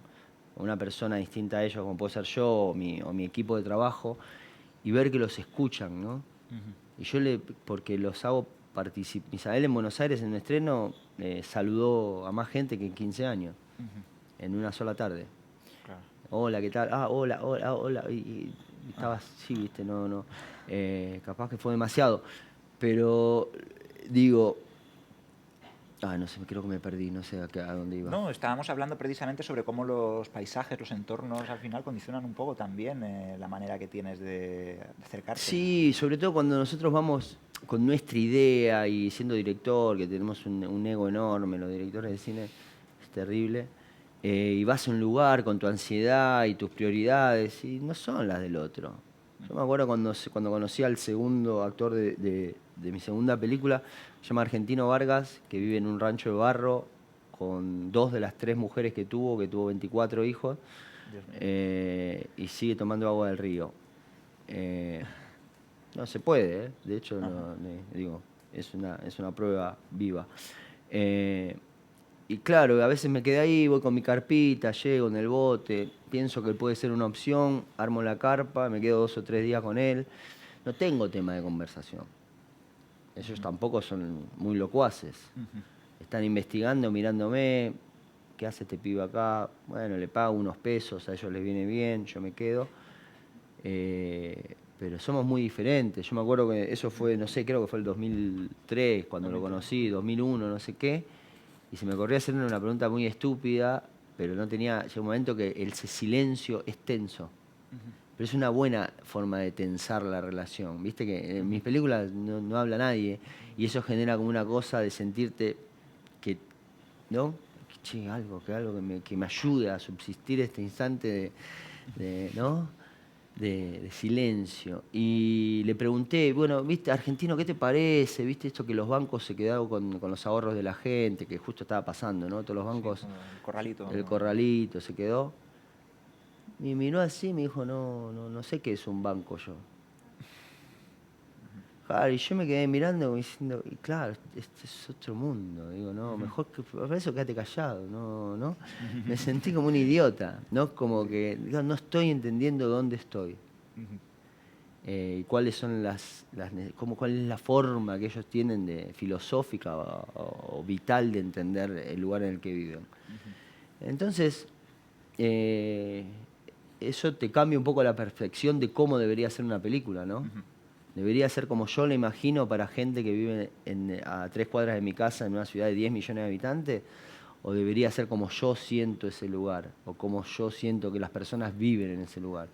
una persona distinta a ellos, como puedo ser yo o mi equipo de trabajo, y ver que los escuchan, ¿no? Y yo porque los hago participar. Misael en Buenos Aires en un estreno saludó a más gente que en 15 años, en una sola tarde. Claro. Hola, ¿qué tal? Ah, hola. Y estaba así, viste, no. Capaz que fue demasiado. Pero digo, no sé, creo que me perdí, no sé a dónde iba. No, estábamos hablando precisamente sobre cómo los paisajes, los entornos al final condicionan un poco también la manera que tienes de acercarte. Sí, sobre todo cuando nosotros vamos con nuestra idea y siendo director, que tenemos un ego enorme, los directores de cine, es terrible, y vas a un lugar con tu ansiedad y tus prioridades, y no son las del otro. Yo me acuerdo cuando conocí al segundo actor de mi segunda película, se llama Argentino Vargas, que vive en un rancho de barro con 2 de las 3 mujeres que tuvo 24 hijos, y sigue tomando agua del río. No se puede, de hecho, digo, es una prueba viva. Y claro, a veces me quedé ahí, voy con mi carpita, llego en el bote, pienso que puede ser una opción, armo la carpa, me quedo 2 o 3 días con él. No tengo tema de conversación. Ellos tampoco son muy locuaces. Están investigando, mirándome, ¿qué hace este pibe acá? Bueno, le pago unos pesos, a ellos les viene bien, yo me quedo. Pero somos muy diferentes. Yo me acuerdo que eso fue, no sé, creo que fue el 2003 cuando lo conocí, 2001, no sé qué. Y se me ocurrió hacerle una pregunta muy estúpida, pero no tenía... Llega un momento que el silencio es tenso. Pero es una buena forma de tensar la relación. Viste que en mis películas no habla nadie y eso genera como una cosa de sentirte que, ¿no? Che, algo que me ayude a subsistir este instante ¿no? de silencio. Y le pregunté, bueno, viste, argentino, ¿qué te parece? ¿Viste esto que los bancos se quedaron con los ahorros de la gente, que justo estaba pasando, ¿no? Todos los bancos, Sí, el corralito. el corralito se quedó. Y miró así y me dijo, no sé qué es un banco yo. Claro, y yo me quedé mirando diciendo, y claro, este es otro mundo. Digo, no, mejor que por eso quédate callado, no. Me sentí como un idiota, ¿no? Como que digo, no estoy entendiendo dónde estoy. Y cuáles son cuál es la forma que ellos tienen de filosófica o vital de entender el lugar en el que viven. Entonces, eso te cambia un poco la percepción de cómo debería ser una película, ¿no? Debería ser como yo la imagino para gente que vive a 3 cuadras de mi casa en una ciudad de 10 millones de habitantes, o debería ser como yo siento ese lugar, o como yo siento que las personas viven en ese lugar.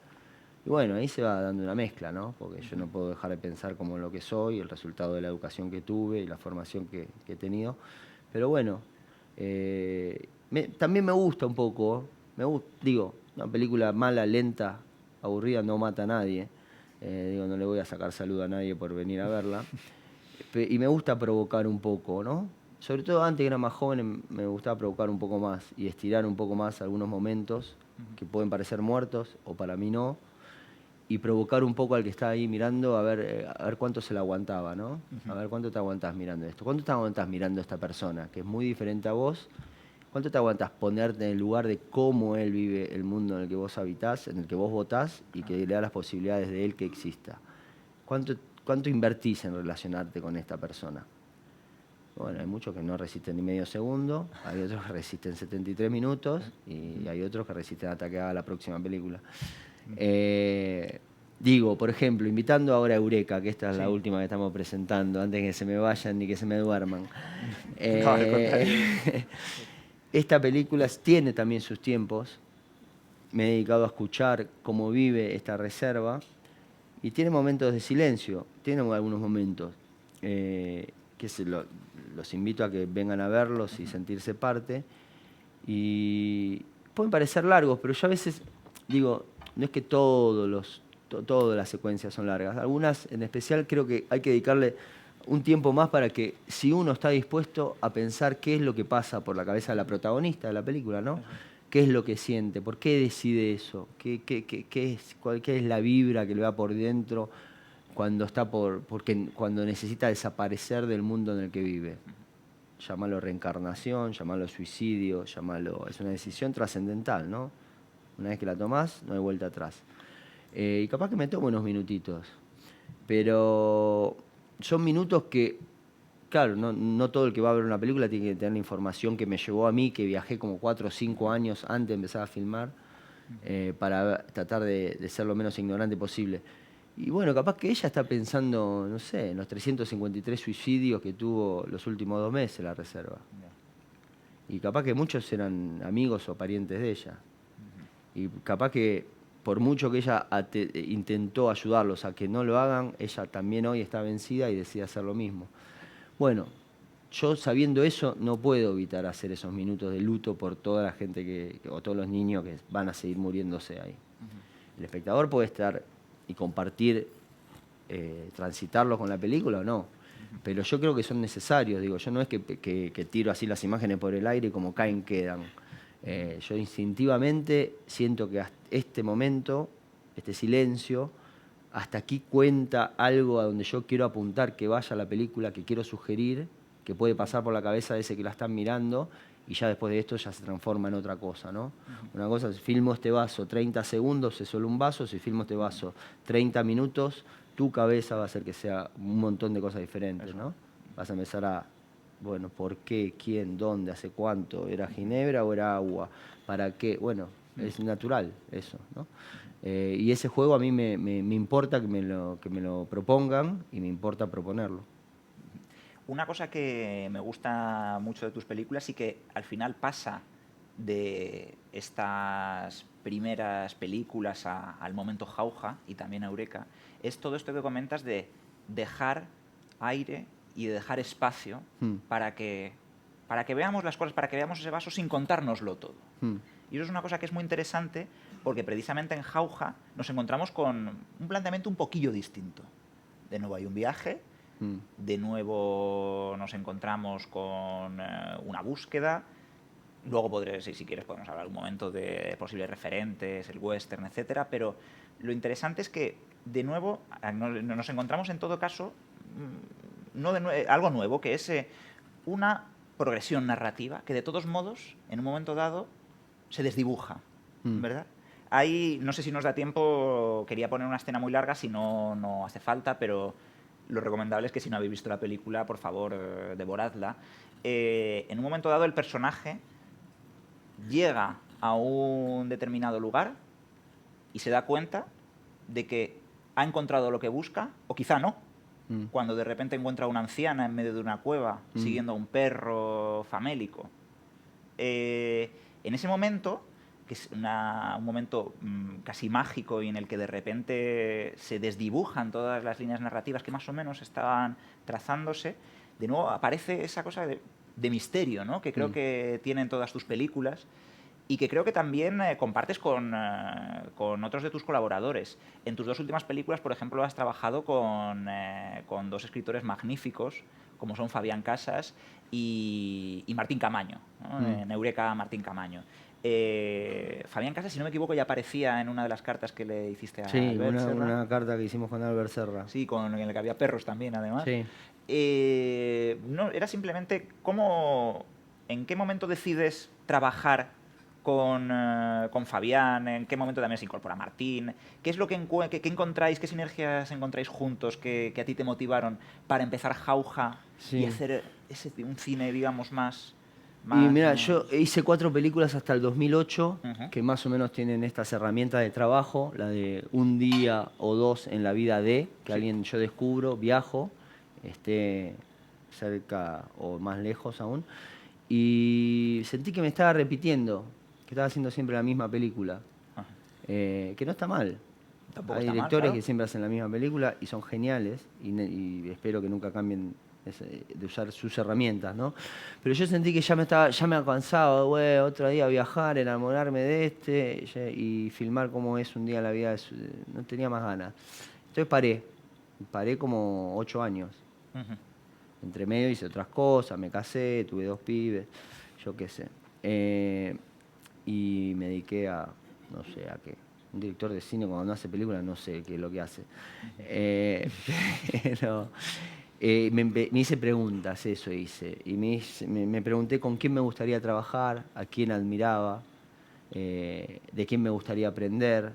Y bueno, ahí se va dando una mezcla, ¿no? Porque yo no puedo dejar de pensar como lo que soy, el resultado de la educación que tuve y la formación que he tenido. Pero bueno, también me gusta un poco, digo, una película mala, lenta, aburrida, no mata a nadie. No le voy a sacar salud a nadie por venir a verla. Y me gusta provocar un poco, ¿no? Sobre todo antes que era más joven me gustaba provocar un poco más y estirar un poco más algunos momentos que pueden parecer muertos o para mí no. Y provocar un poco al que está ahí mirando a ver cuánto se la aguantaba, ¿no? A ver cuánto te aguantás mirando esto. ¿Cuánto te aguantás mirando a esta persona que es muy diferente a vos? ¿Cuánto te aguantás ponerte en el lugar de cómo él vive el mundo en el que vos habitás, en el que vos votás y que le da las posibilidades de él que exista? ¿Cuánto invertís en relacionarte con esta persona? Bueno, hay muchos que no resisten ni medio segundo, hay otros que resisten 73 minutos y hay otros que resisten hasta que haga la próxima película. Digo, por ejemplo, invitando ahora a Eureka, que esta es la última que estamos presentando, antes que se me vayan ni que se me duerman. esta película tiene también sus tiempos. Me he dedicado a escuchar cómo vive esta reserva y tiene momentos de silencio, tiene algunos momentos los invito a que vengan a verlos y sentirse parte. Y pueden parecer largos, pero yo a veces digo, no es que todas las secuencias son largas. Algunas en especial creo que hay que dedicarle un tiempo más para que, si uno está dispuesto a pensar qué es lo que pasa por la cabeza de la protagonista de la película, ¿no? ¿Qué es lo que siente? ¿Por qué decide eso? ¿Qué es la vibra que le va por dentro cuando necesita desaparecer del mundo en el que vive? Llámalo reencarnación, llámalo suicidio, es una decisión trascendental, ¿no? Una vez que la tomás, no hay vuelta atrás. Y capaz que me tomo unos minutitos, pero son minutos que, claro, no todo el que va a ver una película tiene que tener la información que me llevó a mí, que viajé como 4 o 5 años antes de empezar a filmar, para tratar de ser lo menos ignorante posible. Y bueno, capaz que ella está pensando, no sé, en los 353 suicidios que tuvo los últimos 2 meses la reserva. Y capaz que muchos eran amigos o parientes de ella. Y capaz que por mucho que ella intentó ayudarlos a que no lo hagan, ella también hoy está vencida y decide hacer lo mismo. Bueno, yo sabiendo eso no puedo evitar hacer esos minutos de luto por toda la gente o todos los niños que van a seguir muriéndose ahí. El espectador puede estar y compartir, transitarlos con la película o no. Pero yo creo que son necesarios, digo, yo no es que tiro así las imágenes por el aire y como caen, quedan. Yo instintivamente siento que hasta este momento, este silencio, hasta aquí cuenta algo a donde yo quiero apuntar que vaya la película, que quiero sugerir, que puede pasar por la cabeza de ese que la están mirando, y ya después de esto ya se transforma en otra cosa, ¿no? Una cosa, si filmo este vaso 30 segundos, es solo un vaso. Si filmo este vaso 30 minutos, tu cabeza va a hacer que sea un montón de cosas diferentes, ¿no? Vas a empezar a, bueno, ¿por qué? ¿Quién? ¿Dónde? ¿Hace cuánto? ¿Era ginebra o era agua? ¿Para qué? Bueno, es natural eso, ¿no? Y ese juego a mí me importa que me lo propongan y me importa proponerlo. Una cosa que me gusta mucho de tus películas y que al final pasa de estas primeras películas al momento Jauja y también a Eureka, es todo esto que comentas de dejar aire y de dejar espacio para que veamos las cosas, para que veamos ese vaso sin contárnoslo todo. Y eso es una cosa que es muy interesante porque precisamente en Jauja nos encontramos con un planteamiento un poquillo distinto. De nuevo hay un viaje, de nuevo nos encontramos con una búsqueda. Luego si quieres podemos hablar un momento de posibles referentes, el western, etcétera, pero lo interesante es que de nuevo nos encontramos en todo caso algo nuevo, que es una progresión narrativa que de todos modos en un momento dado se desdibuja, ¿verdad? Ahí, no sé si nos da tiempo, quería poner una escena muy larga, si no hace falta, pero lo recomendable es que si no habéis visto la película, por favor, devoradla. En un momento dado el personaje llega a un determinado lugar y se da cuenta de que ha encontrado lo que busca, o quizá no, cuando de repente encuentra a una anciana en medio de una cueva siguiendo a un perro famélico. En ese momento, que es un momento casi mágico y en el que de repente se desdibujan todas las líneas narrativas que más o menos estaban trazándose, de nuevo aparece esa cosa de misterio, ¿no? Que creo que tienen todas tus películas y que creo que también compartes con otros de tus colaboradores. En tus 2 últimas películas, por ejemplo, has trabajado con 2 escritores magníficos, como son Fabián Casas y Martín Camaño, ¿no? En Eureka, Martín Camaño. Fabián Casas, si no me equivoco, ya aparecía en una de las cartas que le hiciste a Albert Serra. Una carta que hicimos con Albert Serra. Sí, en la que había perros también, además. Sí. No, era simplemente en qué momento decides trabajar con Fabián, en qué momento también se incorpora Martín, qué es lo que encontráis, qué sinergias encontráis juntos que a ti te motivaron para empezar Jauja y hacer un cine, digamos, más... Y mira, yo hice 4 películas hasta el 2008 que más o menos tienen estas herramientas de trabajo, la de un día o 2 en la vida que alguien yo descubro, viajo, esté cerca o más lejos aún. y sentí que me estaba repitiendo, que estaba haciendo siempre la misma película, que no está mal. Tampoco Hay está mal, directores claro. que siempre hacen la misma película y son geniales y espero que nunca cambien de usar sus herramientas, ¿no? Pero yo sentí que ya me cansaba, güey, otro día viajar, enamorarme de y filmar cómo es un día en la vida, no tenía más ganas. Entonces paré como 8 años. Ujú. Entre medio hice otras cosas, me casé, tuve 2 pibes, yo qué sé. Y me dediqué a, no sé, a qué. Un director de cine cuando no hace películas no sé qué es lo que hace. Pero me hice preguntas, eso hice. Y me pregunté con quién me gustaría trabajar, a quién admiraba, de quién me gustaría aprender.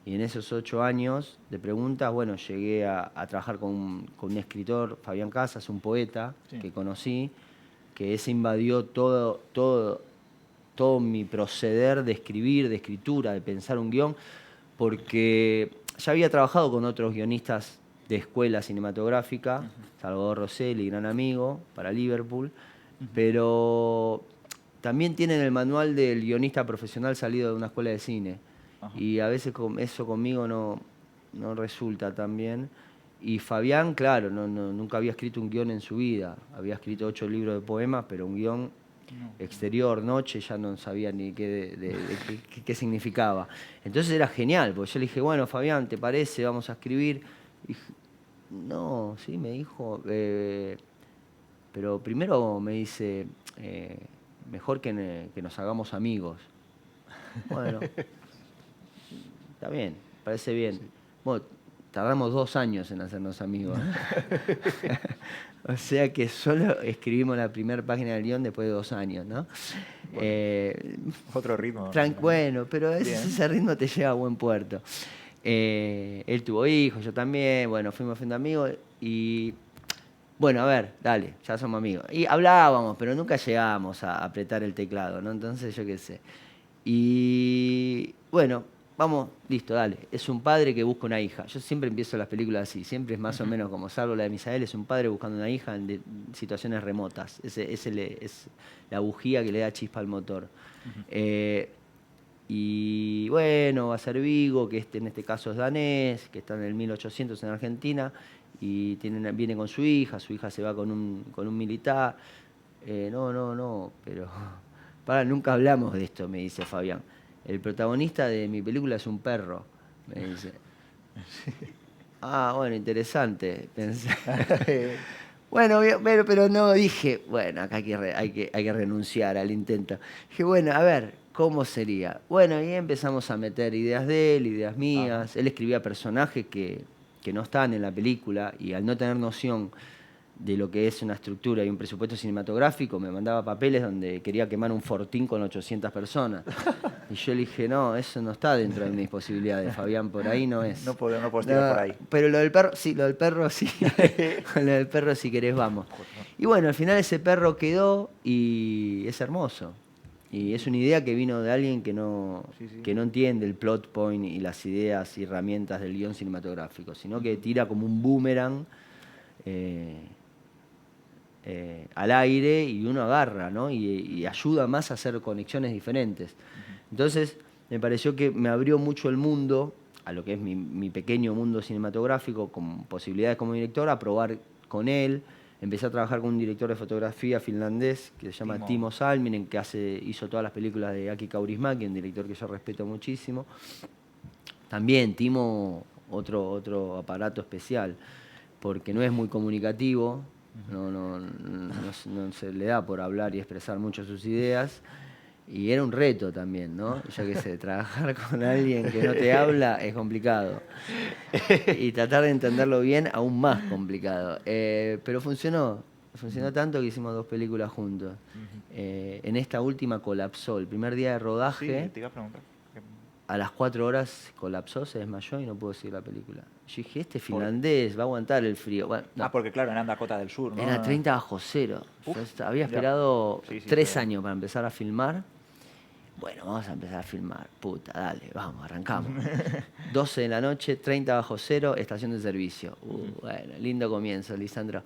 Y en esos 8 años de preguntas, bueno, llegué a trabajar con un escritor, Fabián Casas, un poeta que conocí, que ese invadió todo mi proceder de escribir, de escritura, de pensar un guión, porque ya había trabajado con otros guionistas de escuela cinematográfica, Salvador Rosselli, gran amigo, para Liverpool, pero también tienen el manual del guionista profesional salido de una escuela de cine. Y a veces eso conmigo no resulta tan bien. Y Fabián, claro, nunca había escrito un guión en su vida. Había escrito 8 libros de poemas, pero un guión exterior, noche, ya no sabía ni qué significaba. Entonces era genial, porque yo le dije, bueno, Fabián, ¿te parece? Vamos a escribir. Y no, sí, me dijo, pero primero me dice, mejor que nos hagamos amigos. Bueno, está bien, parece bien. Bueno, tardamos 2 años en hacernos amigos. O sea que solo escribimos la primera página del guión después de 2 años, ¿no? Otro ritmo. Bueno, pero Bien. ese ritmo te lleva a buen puerto. Él tuvo hijos, yo también, bueno, fuimos siendo amigos y... Bueno, a ver, dale, ya somos amigos. Y hablábamos, pero nunca llegábamos a apretar el teclado, ¿no? Entonces, yo qué sé. Y bueno, vamos, listo, dale. Es un padre que busca una hija. Yo siempre empiezo las películas así, siempre es más o menos como salvo la de Misael, es un padre buscando una hija en situaciones remotas. Es la bujía que le da chispa al motor. Y bueno, va a ser Vigo, que en este caso es danés, que está en el 1800 en Argentina, y viene con su hija se va con un militar. No, pero... nunca hablamos de esto, me dice Fabián. El protagonista de mi película es un perro, me dice. Ah, bueno, interesante. Pensé. Bueno, pero no dije, bueno, acá hay que renunciar al intento. Dije, bueno, a ver, ¿cómo sería? Bueno, y empezamos a meter ideas de él, ideas mías. Él escribía personajes que no están en la película y al no tener noción de lo que es una estructura y un presupuesto cinematográfico, me mandaba papeles donde quería quemar un fortín con 800 personas. Y yo le dije, no, eso no está dentro de mis posibilidades, Fabián, por ahí no es. No puedo tirar por ahí. Pero lo del perro sí. Lo del perro, si querés, vamos. Y bueno, al final ese perro quedó y es hermoso. Y es una idea que vino de alguien que no entiende el plot point y las ideas y herramientas del guión cinematográfico, sino que tira como un boomerang al aire y uno agarra, ¿no? Y ayuda más a hacer conexiones diferentes. Entonces, me pareció que me abrió mucho el mundo, a lo que es mi pequeño mundo cinematográfico, con posibilidades como director, a probar con él. Empecé a trabajar con un director de fotografía finlandés que se llama Timo Salminen, que hizo todas las películas de Aki Kaurismäki, un director que yo respeto muchísimo. También Timo, otro aparato especial, porque no es muy comunicativo, no se le da por hablar y expresar mucho sus ideas. Y era un reto también, ¿no? Yo qué sé, trabajar con alguien que no te habla es complicado. Y tratar de entenderlo bien, aún más complicado. Pero funcionó tanto que hicimos 2 películas juntos. En esta última colapsó. El primer día de rodaje, Sí, te iba a preguntar. a las 4 horas colapsó, se desmayó y no pudo seguir la película. Yo dije, este finlandés va a aguantar el frío. Bueno, no. Porque claro, era en Dakota del Sur, ¿no? Era 30 bajo cero. Yo había esperado 3 años para empezar a filmar. Bueno, vamos a empezar a filmar. Puta, dale, vamos, arrancamos. 12 de la noche, 30 bajo cero, estación de servicio. Bueno, lindo comienzo, Lisandro.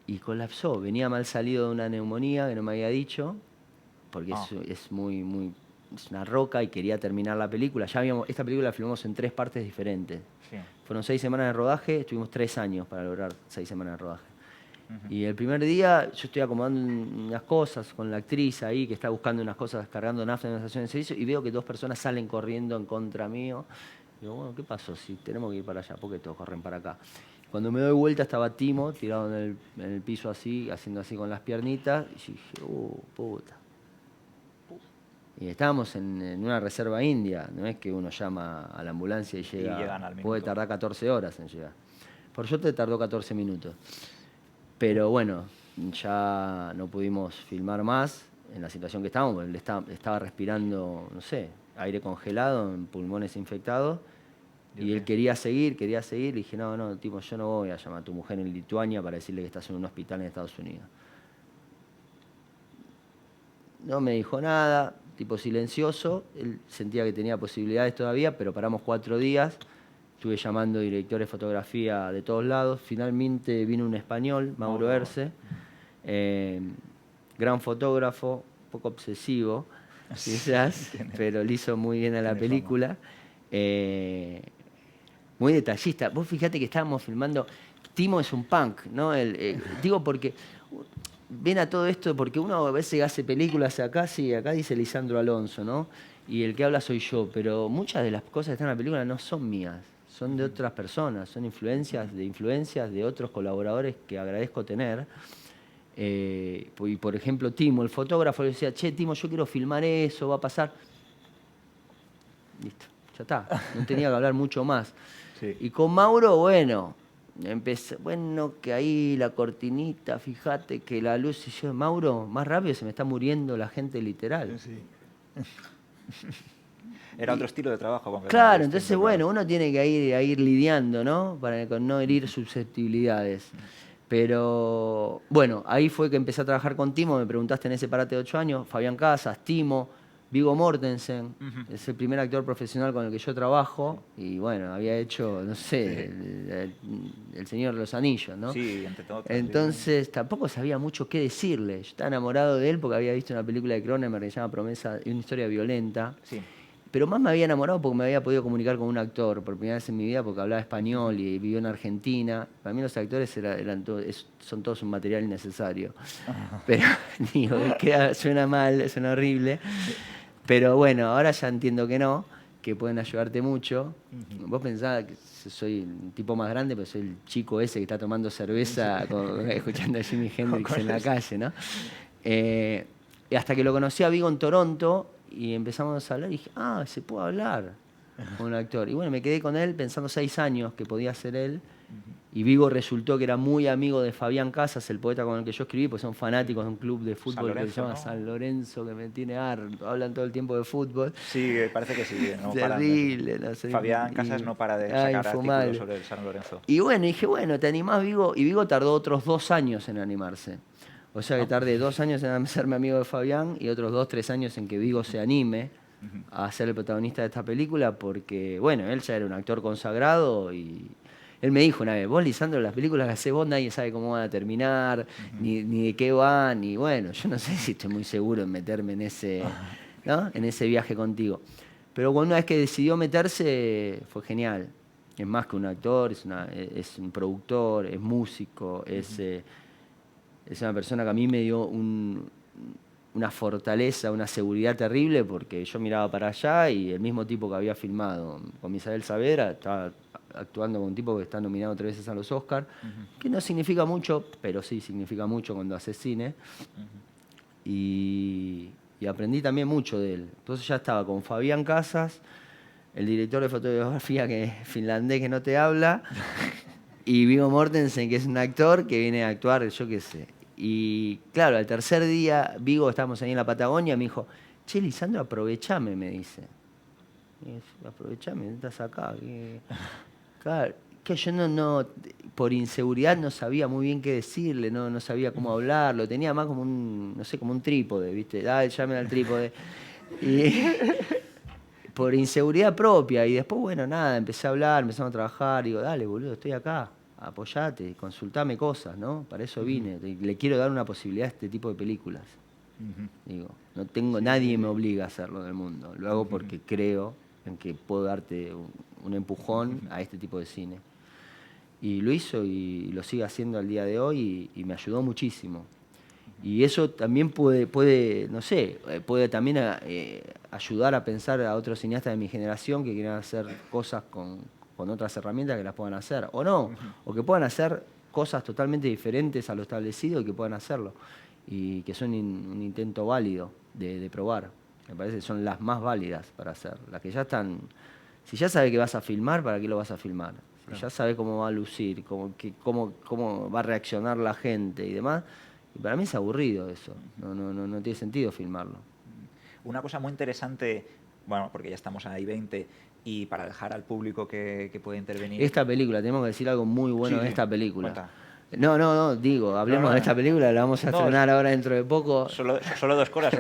y colapsó. Venía mal salido de una neumonía que no me había dicho, porque Ah. es es una roca y quería terminar la película. Esta película la filmamos en 3 partes diferentes. Sí. Fueron 6 semanas de rodaje, estuvimos 3 años para lograr 6 semanas de rodaje. Ujú. Y el primer día yo estoy acomodando unas cosas con la actriz ahí que está buscando unas cosas, cargando nafta en una estación de servicio, y veo que 2 personas salen corriendo en contra mío. Digo, bueno, ¿qué pasó? Si tenemos que ir para allá, ¿por qué todos corren para acá? Cuando me doy vuelta estaba Timo tirado en el piso así, haciendo así con las piernitas, y yo dije, puta. Y estábamos en una reserva india, no es que uno llama a la ambulancia y llega, llegan al puede minuto. tardar 14 horas en llegar. Por suerte tardó 14 minutos. Pero bueno, ya no pudimos filmar más en la situación que estábamos, porque él estaba respirando, no sé, aire congelado, en pulmones infectados, y él quería seguir, le dije, no, tipo, yo no voy a llamar a tu mujer en Lituania para decirle que estás en un hospital en Estados Unidos. No me dijo nada, tipo silencioso, él sentía que tenía posibilidades todavía, pero paramos 4 días, estuve llamando directores de fotografía de todos lados, finalmente vino un español, Mauro Erce, gran fotógrafo, un poco obsesivo, quizás, pero le hizo muy bien a la Tiene película. Muy detallista. Vos fíjate que estábamos filmando. Timo es un punk, ¿no? Digo porque. Ven a todo esto, porque uno a veces hace películas acá, sí, acá dice Lisandro Alonso, ¿no? Y el que habla soy yo, pero muchas de las cosas que están en la película no son mías, son de otras personas, son influencias de otros colaboradores que agradezco tener. Y por ejemplo, Timo, el fotógrafo, le decía, che, Timo, yo quiero filmar eso, va a pasar. Listo, ya está, no tenía que hablar mucho más. Sí. Y con Mauro, bueno, que ahí la cortinita, fíjate que la luz, y yo, Mauro, más rápido se me está muriendo la gente literal. Sí. Era otro estilo de trabajo. Claro, completamente entonces distinto, bueno, claro. uno tiene que ir lidiando, ¿no? Con no herir susceptibilidades. Pero bueno, ahí fue que empecé a trabajar con Timo, me preguntaste en ese parate de 8 años, Fabián Casas, Timo, Viggo Mortensen, es el primer actor profesional con el que yo trabajo, y bueno, había hecho, no sé, el Señor de los Anillos, ¿no? Sí, entre otras. Entonces tampoco sabía mucho qué decirle. Yo estaba enamorado de él porque había visto una película de Cronenberg que se llama Promesa, una historia violenta. Sí. Pero más me había enamorado porque me había podido comunicar con un actor por primera vez en mi vida porque hablaba español y vivió en Argentina. Para mí los actores son todos un material innecesario. Pero digo, suena mal, suena horrible. Pero bueno, ahora ya entiendo que no, que pueden ayudarte mucho. Vos pensabas que soy un tipo más grande, pero soy el chico ese que está tomando cerveza escuchando a Jimi Hendrix en la calle, ¿no? Y hasta que lo conocí a Viggo en Toronto y empezamos a hablar y dije, se puede hablar con un actor. Y bueno, me quedé con él pensando 6 años que podía ser él. Y Viggo resultó que era muy amigo de Fabián Casas, el poeta con el que yo escribí, pues son fanáticos de un club de fútbol que se llama San Lorenzo, que me tiene harto. Hablan todo el tiempo de fútbol. Sí, parece que sí. No Terrible, no sé. Fabián Casas no para de sacar infumable. artículos sobre el San Lorenzo. Y bueno, dije, bueno, ¿te animás, Viggo? Y Viggo tardó otros 2 años en animarse. O sea que tardé 2 años en hacerme amigo de Fabián y otros 2, 3 años en que Viggo se anime a ser el protagonista de esta película, porque, bueno, él ya era un actor consagrado y él me dijo una vez, vos, Lisandro, las películas que hacés vos nadie sabe cómo van a terminar, ni de qué van, y bueno, yo no sé si estoy muy seguro en meterme en ese, ¿no? En ese viaje contigo. Pero una vez que decidió meterse, fue genial. Es más que un actor, es un productor, es músico, es una persona que a mí me dio una fortaleza, una seguridad terrible, porque yo miraba para allá y el mismo tipo que había filmado con Isabel Saavedra estaba actuando con un tipo que está nominado 3 veces a los Oscars, que no significa mucho, pero sí significa mucho cuando haces cine. Y aprendí también mucho de él. Entonces ya estaba con Fabián Casas, el director de fotografía finlandés que no te habla, y Viggo Mortensen, que es un actor que viene a actuar, yo qué sé. Y claro, al tercer día, Viggo, estábamos ahí en la Patagonia, me dijo, che, Lisandro, aprovechame, me dice. Aprovechame, estás acá. Claro, que yo no, por inseguridad no sabía muy bien qué decirle, no sabía cómo hablarlo, tenía más como como un trípode, ¿viste? Dale, llamen al trípode. Y por inseguridad propia. Y después, bueno, nada, empecé a hablar, empezamos a trabajar, digo, dale, boludo, estoy acá, apoyate, consultame cosas, ¿no? Para eso vine. Le quiero dar una posibilidad a este tipo de películas. Digo, no tengo, nadie me obliga a hacerlo en el mundo. Lo hago porque creo en que puedo darte un empujón a este tipo de cine. Y lo hizo y lo sigue haciendo al día de hoy y me ayudó muchísimo. Y eso también puede no sé, puede también ayudar a pensar a otros cineastas de mi generación que quieran hacer cosas con otras herramientas que las puedan hacer, o no, o que puedan hacer cosas totalmente diferentes a lo establecido y que puedan hacerlo. Y que son un intento válido de probar. Me parece que son las más válidas para hacer. Las que ya están... Si ya sabes que vas a filmar, ¿para qué lo vas a filmar? Si ya sabes cómo va a lucir, cómo va a reaccionar la gente y demás, y para mí es aburrido eso. No tiene sentido filmarlo. Una cosa muy interesante, bueno, porque ya estamos ahí 20, y para dejar al público que puede intervenir... Esta película, tenemos que decir algo muy bueno de esta película. Cuenta. No, digo, hablemos de esta película, la vamos a estrenar ahora dentro de poco. Solo dos cosas.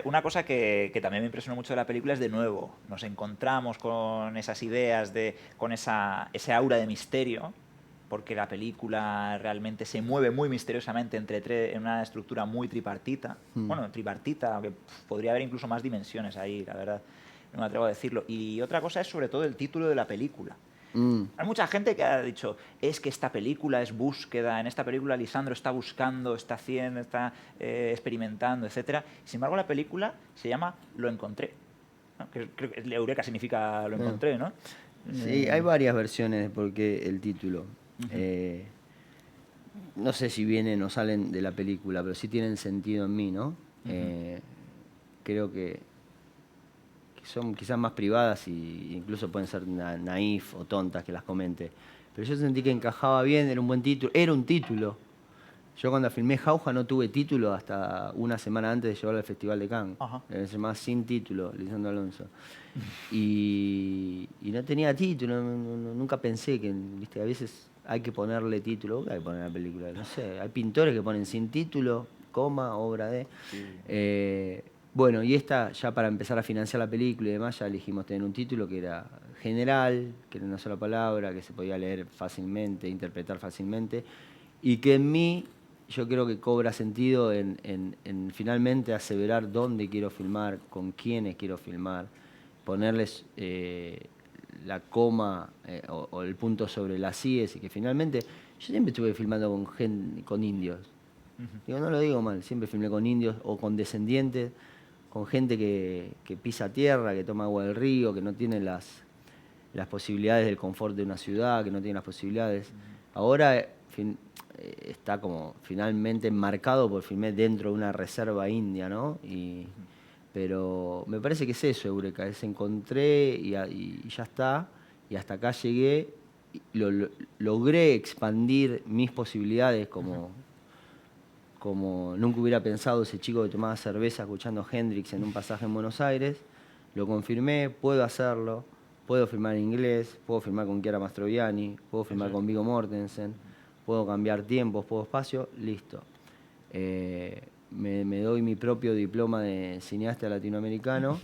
Una cosa que también me impresionó mucho de la película es, de nuevo, nos encontramos con esas ideas, con ese aura de misterio, porque la película realmente se mueve muy misteriosamente en una estructura muy tripartita. Bueno, tripartita, aunque podría haber incluso más dimensiones ahí, la verdad, no me atrevo a decirlo. Y otra cosa es sobre todo el título de la película. Hay mucha gente que ha dicho, es que esta película es búsqueda, en esta película Lisandro está buscando, está haciendo, está experimentando, etc. Sin embargo, la película se llama Lo encontré, ¿no? Creo que Eureka significa lo encontré, ¿no? Sí, hay varias versiones de por qué el título. No sé si vienen o salen de la película, pero sí tienen sentido en mí, ¿no? Creo que son quizás más privadas e incluso pueden ser naif o tontas que las comente. Pero yo sentí que encajaba bien, era un buen título. Era un título. Yo cuando filmé Jauja no tuve título hasta una semana antes de llevarlo al Festival de Cannes. Se llamaba Sin Título, Lisandro Alonso. Y no tenía título, nunca pensé que, viste, a veces hay que ponerle título. ¿Qué hay que poner a la película? No sé, hay pintores que ponen sin título, coma, obra de... Sí. Bueno, y esta, ya para empezar a financiar la película y demás, ya elegimos tener un título que era general, que era una sola palabra, que se podía leer fácilmente, interpretar fácilmente, y que en mí yo creo que cobra sentido en finalmente aseverar dónde quiero filmar, con quiénes quiero filmar, ponerles la coma o el punto sobre las íes, y que finalmente yo siempre estuve filmando con indios. Digo, no lo digo mal, siempre filmé con indios o con descendientes, con gente que pisa tierra, que toma agua del río, que no tiene las posibilidades del confort de una ciudad, que no tiene las posibilidades. Ahora está como finalmente enmarcado por filmé dentro de una reserva india, ¿no? Pero me parece que es eso, Eureka, es encontré y ya está, y hasta acá llegué, logré expandir mis posibilidades como nunca hubiera pensado ese chico que tomaba cerveza escuchando Hendrix en un pasaje en Buenos Aires. Lo confirmé, puedo hacerlo, puedo filmar en inglés, puedo filmar con Chiara Mastroianni, puedo filmar con Viggo Mortensen, puedo cambiar tiempos, puedo espacio, listo. Me doy mi propio diploma de cineasta latinoamericano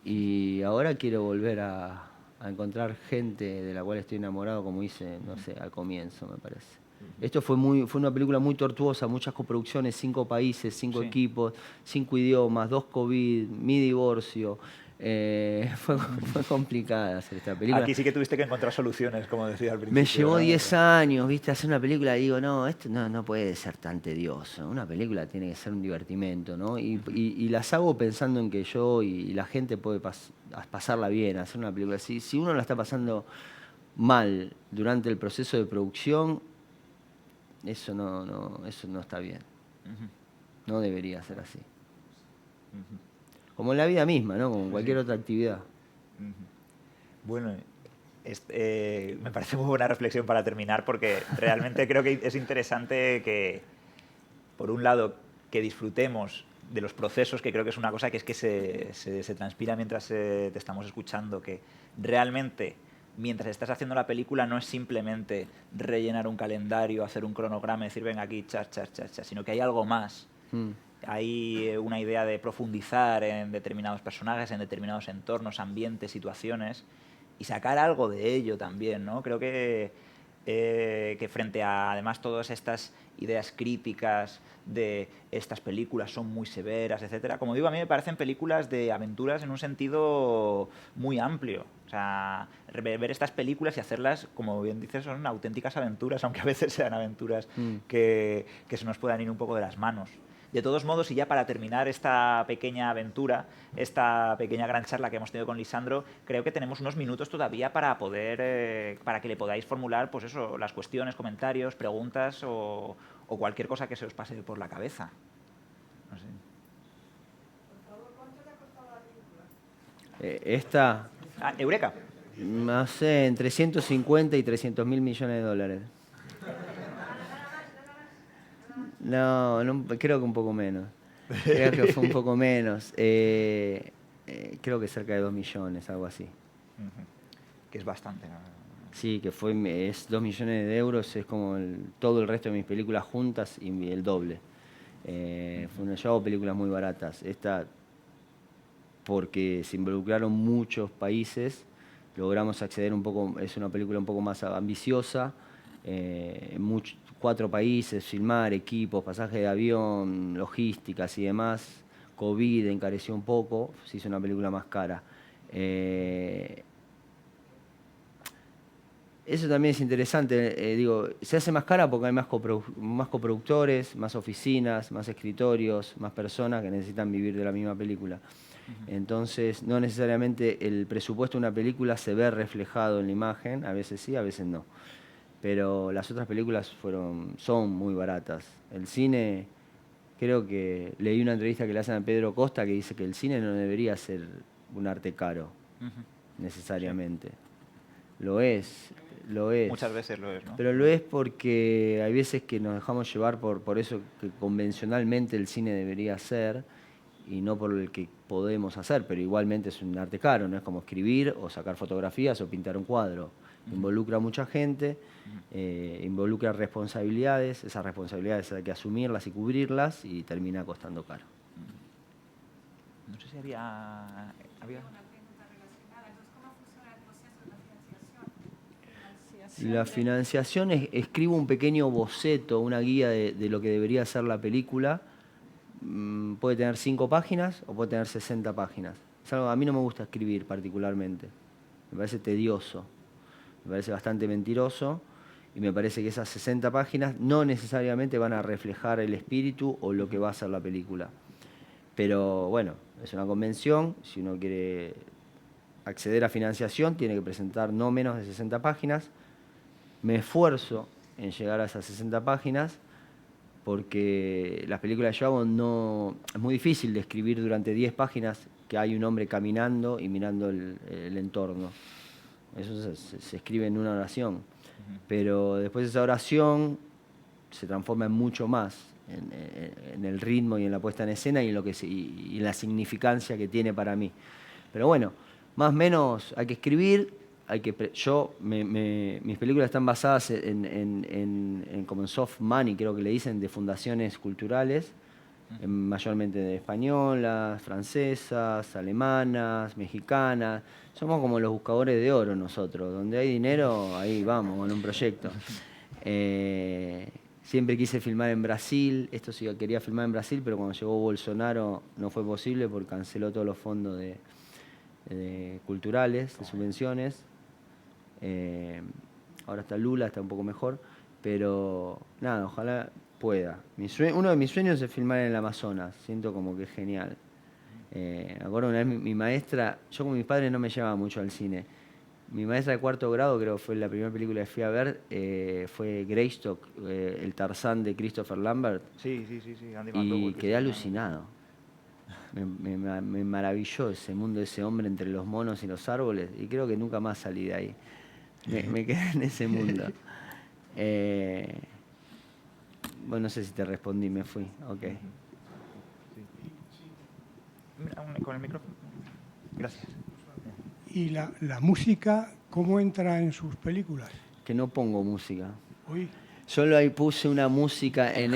y ahora quiero volver a encontrar gente de la cual estoy enamorado, como hice, no sé, al comienzo, me parece. Esto fue una película muy tortuosa, muchas coproducciones, 5 países, 5 equipos, 5 idiomas, 2 COVID, mi divorcio. Fue complicada hacer esta película. Aquí sí que tuviste que encontrar soluciones, como decía al principio. Me llevó 10 años, ¿viste? Hacer una película y digo, no, esto no puede ser tan tedioso. Una película tiene que ser un divertimento, ¿no? Y las hago pensando en que yo y la gente puede pasarla bien, hacer una película. Si uno la está pasando mal durante el proceso de producción, eso no está bien. No debería ser así. Como en la vida misma, ¿no? Como en cualquier otra actividad. Bueno, me parece muy buena reflexión para terminar, porque realmente creo que es interesante que, por un lado, que disfrutemos de los procesos, que creo que es una cosa que se transpira mientras te estamos escuchando, que realmente, mientras estás haciendo la película, no es simplemente rellenar un calendario, hacer un cronograma y decir, venga aquí, chas, sino que hay algo más. Hay una idea de profundizar en determinados personajes, en determinados entornos, ambientes, situaciones, y sacar algo de ello también, ¿no? Creo que que frente a además todas estas ideas críticas de estas películas son muy severas, etcétera. Como digo, a mí me parecen películas de aventuras en un sentido muy amplio. O sea, ver estas películas y hacerlas, como bien dices, son auténticas aventuras, aunque a veces sean aventuras que se nos puedan ir un poco de las manos. De todos modos, y ya para terminar esta pequeña aventura, esta pequeña gran charla que hemos tenido con Lisandro, creo que tenemos unos minutos todavía para poder, para que le podáis formular, pues eso, las cuestiones, comentarios, preguntas o cualquier cosa que se os pase por la cabeza. No sé. Esta, Eureka. no sé, entre 150 y 300 mil millones de dólares. No, creo que un poco menos. Creo que fue un poco menos. Creo que cerca de 2 millones, algo así. Que es bastante, ¿no? Sí, que es 2 millones de euros, es como todo el resto de mis películas juntas y el doble. Yo hago películas muy baratas. Esta, porque se involucraron muchos países, logramos acceder un poco, es una película un poco más ambiciosa, 4 países, filmar, equipos, pasaje de avión, logísticas y demás. COVID encareció un poco, se hizo una película más cara. Eso también es interesante, digo, se hace más cara porque hay más coproductores, más oficinas, más escritorios, más personas que necesitan vivir de la misma película. Entonces, no necesariamente el presupuesto de una película se ve reflejado en la imagen, a veces sí, a veces no. Pero las otras películas son muy baratas. El cine, creo que leí una entrevista que le hacen a Pedro Costa que dice que el cine no debería ser un arte caro, necesariamente. Lo es. Muchas veces lo es, ¿no? Pero lo es porque hay veces que nos dejamos llevar por eso que convencionalmente el cine debería ser y no por el que podemos hacer, pero igualmente es un arte caro, no es como escribir o sacar fotografías o pintar un cuadro. Involucra a mucha gente, involucra responsabilidades, esas responsabilidades hay que asumirlas y cubrirlas y termina costando caro. No sé si había... La financiación escribo un pequeño boceto, una guía de lo que debería ser la película. Puede tener 5 páginas o puede tener 60 páginas. A mí no me gusta escribir particularmente. Me parece tedioso, me parece bastante mentiroso y me parece que esas 60 páginas no necesariamente van a reflejar el espíritu o lo que va a ser la película. Pero bueno, es una convención, si uno quiere acceder a financiación tiene que presentar no menos de 60 páginas. Me esfuerzo en llegar a esas 60 páginas porque las películas que yo hago es muy difícil de escribir durante 10 páginas que hay un hombre caminando y mirando el entorno. Eso se escribe en una oración. Pero después esa oración se transforma en mucho más, en el ritmo y en la puesta en escena y en la significancia que tiene para mí. Pero bueno, más o menos hay que escribir. Mis películas están basadas como en soft money, creo que le dicen, de fundaciones culturales, mayormente de españolas, francesas, alemanas, mexicanas. Somos como los buscadores de oro nosotros, donde hay dinero, ahí vamos, con un proyecto. Siempre quise filmar en Brasil, esto sí quería filmar en Brasil, pero cuando llegó Bolsonaro no fue posible porque canceló todos los fondos culturales, de subvenciones. Ahora está Lula, está un poco mejor, pero nada, ojalá pueda. Uno de mis sueños es filmar en el Amazonas, siento como que es genial. Me acuerdo una vez mi maestra, yo con mis padres no me llevaba mucho al cine. Mi maestra de 4º grado, creo que fue la primera película que fui a ver, fue Greystock, el Tarzán de Christopher Lambert. Sí, Andy Y McDowell, quedé alucinado. Me maravilló ese mundo, ese hombre entre los monos y los árboles, y creo que nunca más salí de ahí. Me quedé en ese mundo. Bueno, no sé si te respondí, me fui. Ok. Con el micrófono. Gracias. ¿Y la música cómo entra en sus películas? Que no pongo música. Uy. Solo ahí puse una música en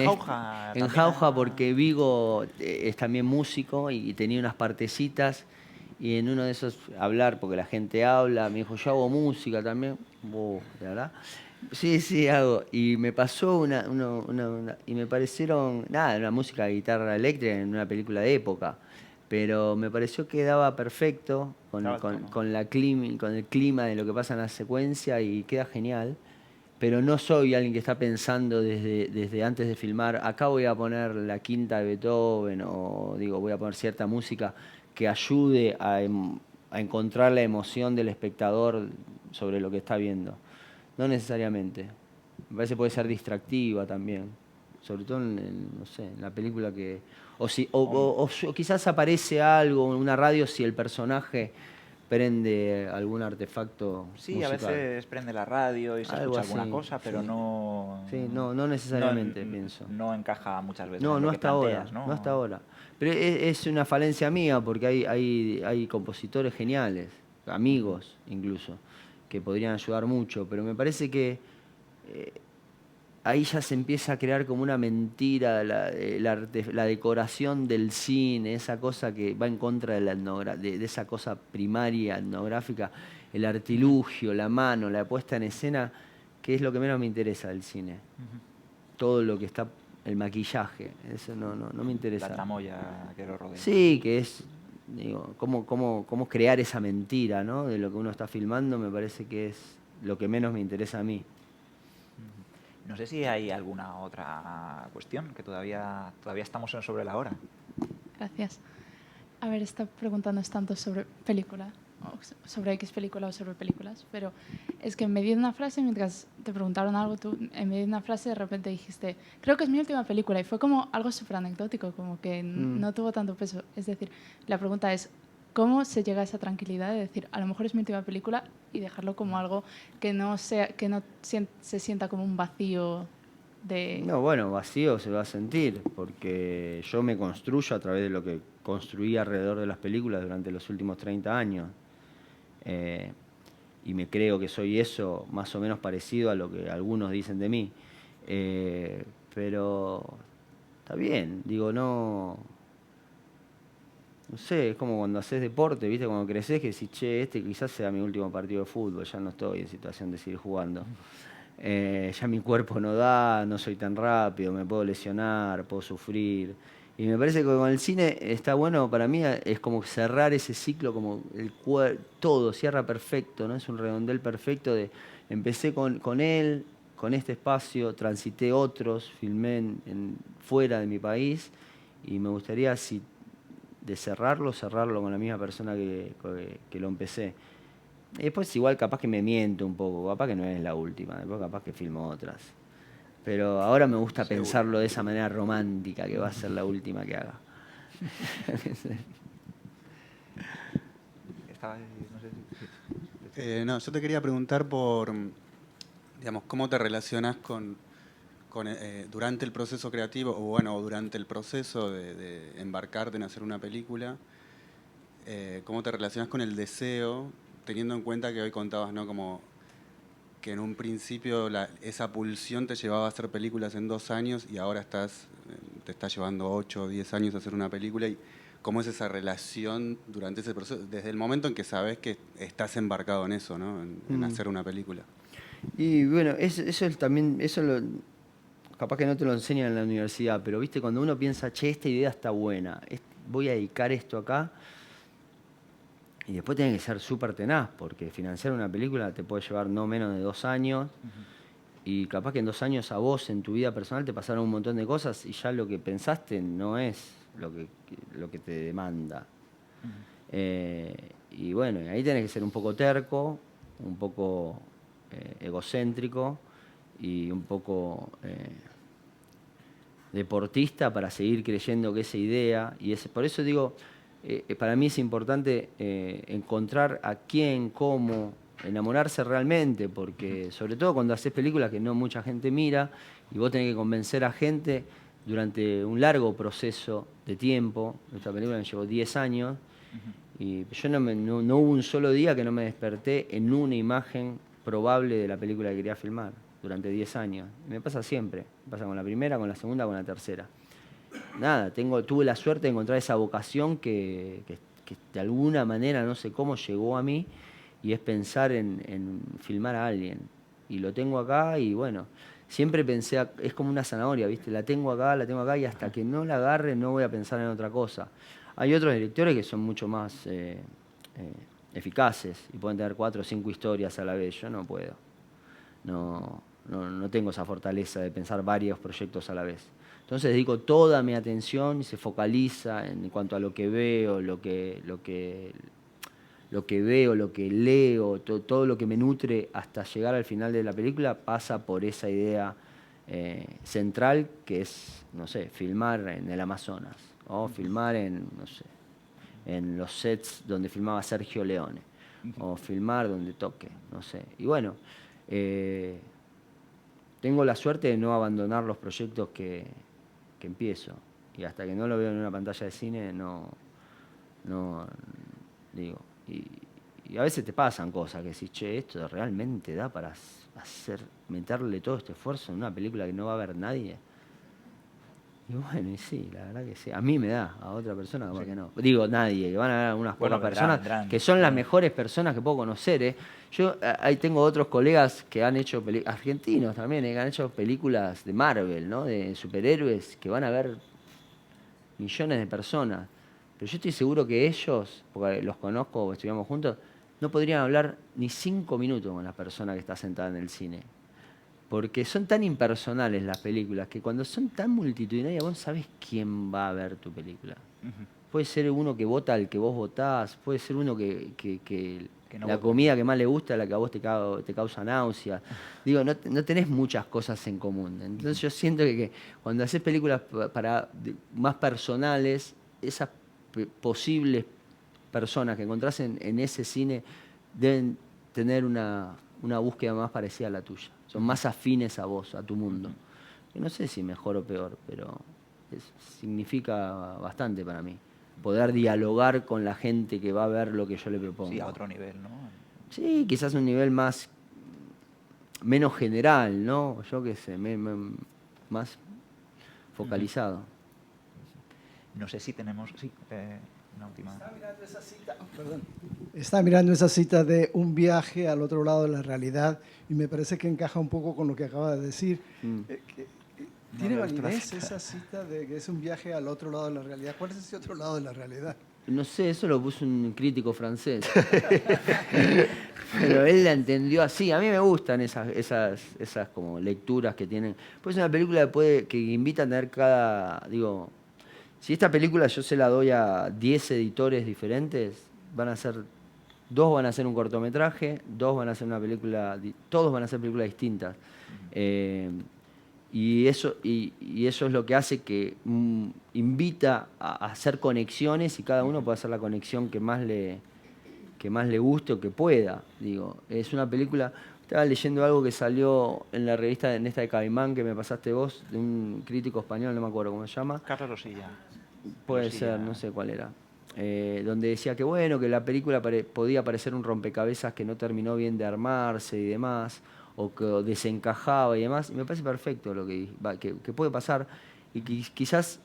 Jauja porque Vigo es también músico y tenía unas partecitas y en uno de esos porque la gente habla, me dijo, yo hago música también, de verdad. Sí, hago. Y me pasó y me parecieron, nada, una música de guitarra eléctrica en una película de época. Pero me pareció que daba perfecto Daba el tono. con con el clima de lo que pasa en la secuencia y queda genial. Pero no soy alguien que está pensando desde antes de filmar, acá voy a poner la quinta de Beethoven o digo, voy a poner cierta música que ayude a encontrar la emoción del espectador sobre lo que está viendo. No necesariamente. Me parece que puede ser distractiva también. Sobre todo no sé, en la película que... O quizás aparece algo en una radio si el personaje prende algún artefacto Sí, musical. a veces prende la radio y se Algo escucha alguna así, cosa, pero sí. no... Sí, no necesariamente, pienso. No encaja muchas veces No, en lo no que hasta ahora, planteas, ¿no? no hasta ahora. Pero es una falencia mía porque hay compositores geniales, amigos incluso, que podrían ayudar mucho, pero me parece que ahí ya se empieza a crear como una mentira, la decoración del cine, esa cosa que va en contra de, de esa cosa primaria etnográfica, el artilugio, la mano, la puesta en escena, que es lo que menos me interesa del cine. Todo lo que está, el maquillaje, eso no me interesa. La tramoya que lo rodea. Sí, que es, digo, cómo crear esa mentira, ¿no? De lo que uno está filmando, me parece que es lo que menos me interesa a mí. No sé si hay alguna otra cuestión, que todavía estamos sobre la hora. Gracias. A ver, esta pregunta no es tanto sobre película, o sobre X película o sobre películas, pero es que en medio de una frase, mientras te preguntaron algo, tú en medio de una frase de repente dijiste, creo que es mi última película, y fue como algo súper anecdótico, como que no tuvo tanto peso. Es decir, la pregunta es, ¿cómo se llega a esa tranquilidad de decir, a lo mejor es mi última película, y dejarlo como algo que no se sienta como un vacío de... No, bueno, vacío se va a sentir, porque yo me construyo a través de lo que construí alrededor de las películas durante los últimos 30 años. Y me creo que soy eso, más o menos parecido a lo que algunos dicen de mí. Pero está bien, digo, no sé, es como cuando haces deporte, ¿viste? Cuando creces que decís, che, este quizás sea mi último partido de fútbol, ya no estoy en situación de seguir jugando. Ya mi cuerpo no da, no soy tan rápido, me puedo lesionar, puedo sufrir. Y me parece que con el cine está bueno, para mí es como cerrar ese ciclo, como todo cierra perfecto, ¿no? Es un redondel perfecto de empecé con él, con este espacio, transité otros, filmé fuera de mi país y me gustaría de cerrarlo con la misma persona que lo empecé. Y después igual capaz que me miento un poco, capaz que no es la última, después capaz que filmo otras. Pero ahora me gusta pensarlo de esa manera romántica, que va a ser la última que haga. No, yo te quería preguntar por, digamos, cómo te relacionas durante el proceso creativo, o bueno, durante el proceso de embarcarte en hacer una película, cómo te relacionas con el deseo, teniendo en cuenta que hoy contabas, ¿no? Como que en un principio esa pulsión te llevaba a hacer películas en 2 años y ahora te está llevando 8 o 10 años a hacer una película. Y ¿cómo es esa relación durante ese proceso, desde el momento en que sabes que estás embarcado en eso, ¿no? En hacer una película? Y bueno, capaz que no te lo enseñan en la universidad, pero viste, cuando uno piensa, che, esta idea está buena, voy a dedicar esto acá, y después tiene que ser súper tenaz, porque financiar una película te puede llevar no menos de 2 años, y capaz que en 2 años a vos, en tu vida personal, te pasaron un montón de cosas, y ya lo que pensaste no es lo que te demanda. Y bueno, ahí tenés que ser un poco terco, un poco egocéntrico, y un poco deportista para seguir creyendo que esa idea, por eso digo, para mí es importante encontrar a quién, cómo, enamorarse realmente, porque sobre todo cuando haces películas que no mucha gente mira y vos tenés que convencer a gente durante un largo proceso de tiempo. Esta película me llevó 10 años y yo no hubo un solo día que no me desperté en una imagen probable de la película que quería filmar durante 10 años. Y me pasa siempre, me pasa con la primera, con la segunda, con la tercera. Nada, tuve la suerte de encontrar esa vocación que de alguna manera, no sé cómo, llegó a mí, y es pensar en filmar a alguien. y lo tengo acá y bueno, siempre pensé, es como una zanahoria, ¿viste? La tengo acá y hasta que no la agarre no voy a pensar en otra cosa. Hay otros directores que son mucho más eficaces y pueden tener 4 o 5 historias a la vez. Yo no puedo. No tengo esa fortaleza de pensar varios proyectos a la vez. Entonces dedico toda mi atención y se focaliza en cuanto a lo que veo, lo que veo, lo que leo, todo lo que me nutre hasta llegar al final de la película pasa por esa idea central que es, no sé, filmar en el Amazonas o filmar en, no sé, en los sets donde filmaba Sergio Leone o filmar donde toque, no sé. Y bueno, tengo la suerte de no abandonar los proyectos que empiezo y hasta que no lo veo en una pantalla de cine no digo. Y a veces te pasan cosas que decís, che, esto realmente da para meterle todo este esfuerzo en una película que no va a ver nadie. Y bueno, y sí, la verdad que sí. A mí me da, a otra persona capaz que no. Digo, nadie, que van a haber algunas pocas personas que son las mejores personas que puedo conocer. Yo ahí tengo otros colegas que han hecho, argentinos también, que han hecho películas de Marvel, ¿no? De superhéroes, que van a ver millones de personas. Pero yo estoy seguro que ellos, porque los conozco o estudiamos juntos, no podrían hablar ni 5 minutos con la persona que está sentada en el cine. Porque son tan impersonales las películas que cuando son tan multitudinarias vos sabés quién va a ver tu película. Puede ser uno que vota al que vos votás, puede ser uno que no la comida que más le gusta es la que a vos te causa náusea. Digo, no tenés muchas cosas en común. Entonces yo siento que cuando haces películas más personales, esas posibles personas que encontrás en ese cine deben tener una búsqueda más parecida a la tuya. Son más afines a vos, a tu mundo. Y no sé si mejor o peor, pero significa bastante para mí. Poder dialogar con la gente que va a ver lo que yo le propongo. Sí, a otro nivel, ¿no? Sí, quizás un nivel menos general, ¿no? Yo qué sé, más focalizado. No sé si tenemos... Sí, una última... Estaba mirando esa cita de un viaje al otro lado de la realidad y me parece que encaja un poco con lo que acaba de decir. ¿Tiene validez esa cita de que es un viaje al otro lado de la realidad? ¿Cuál es ese otro lado de la realidad? No sé, eso lo puso un crítico francés. Pero él la entendió así. A mí me gustan esas como lecturas que tienen. Pues es una película que invita a tener digo, si esta película yo se la doy a 10 editores diferentes, dos van a hacer un cortometraje, dos van a hacer una película, todos van a hacer películas distintas. Y eso es lo que hace que invita a hacer conexiones y cada uno puede hacer la conexión que más le guste o que pueda. Digo, es una película. Estaba leyendo algo que salió en la revista en esta de Caimán que me pasaste vos, de un crítico español, no me acuerdo cómo se llama. Carlos Rosilla. Puede ser, no sé cuál era. Donde decía que bueno, que la película podía parecer un rompecabezas que no terminó bien de armarse y demás, o que desencajaba y demás. Y me parece perfecto lo que puede pasar. Y quizás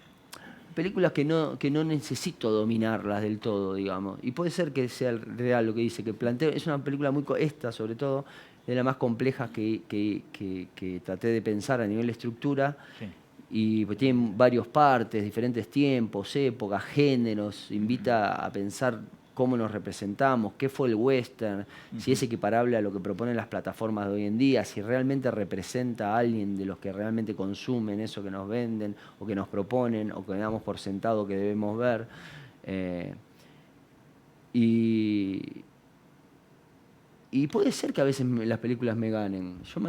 películas que no necesito dominarlas del todo, digamos. Y puede ser que sea real lo que dice, que planteo. Es una película esta, sobre todo, de las más complejas que traté de pensar a nivel de estructura. Sí. Y pues tienen varias partes, diferentes tiempos, épocas, géneros, invita a pensar cómo nos representamos, qué fue el western, si es equiparable a lo que proponen las plataformas de hoy en día, si realmente representa a alguien de los que realmente consumen eso que nos venden o que nos proponen o que damos por sentado que debemos ver. Y puede ser que a veces las películas me ganen. Yo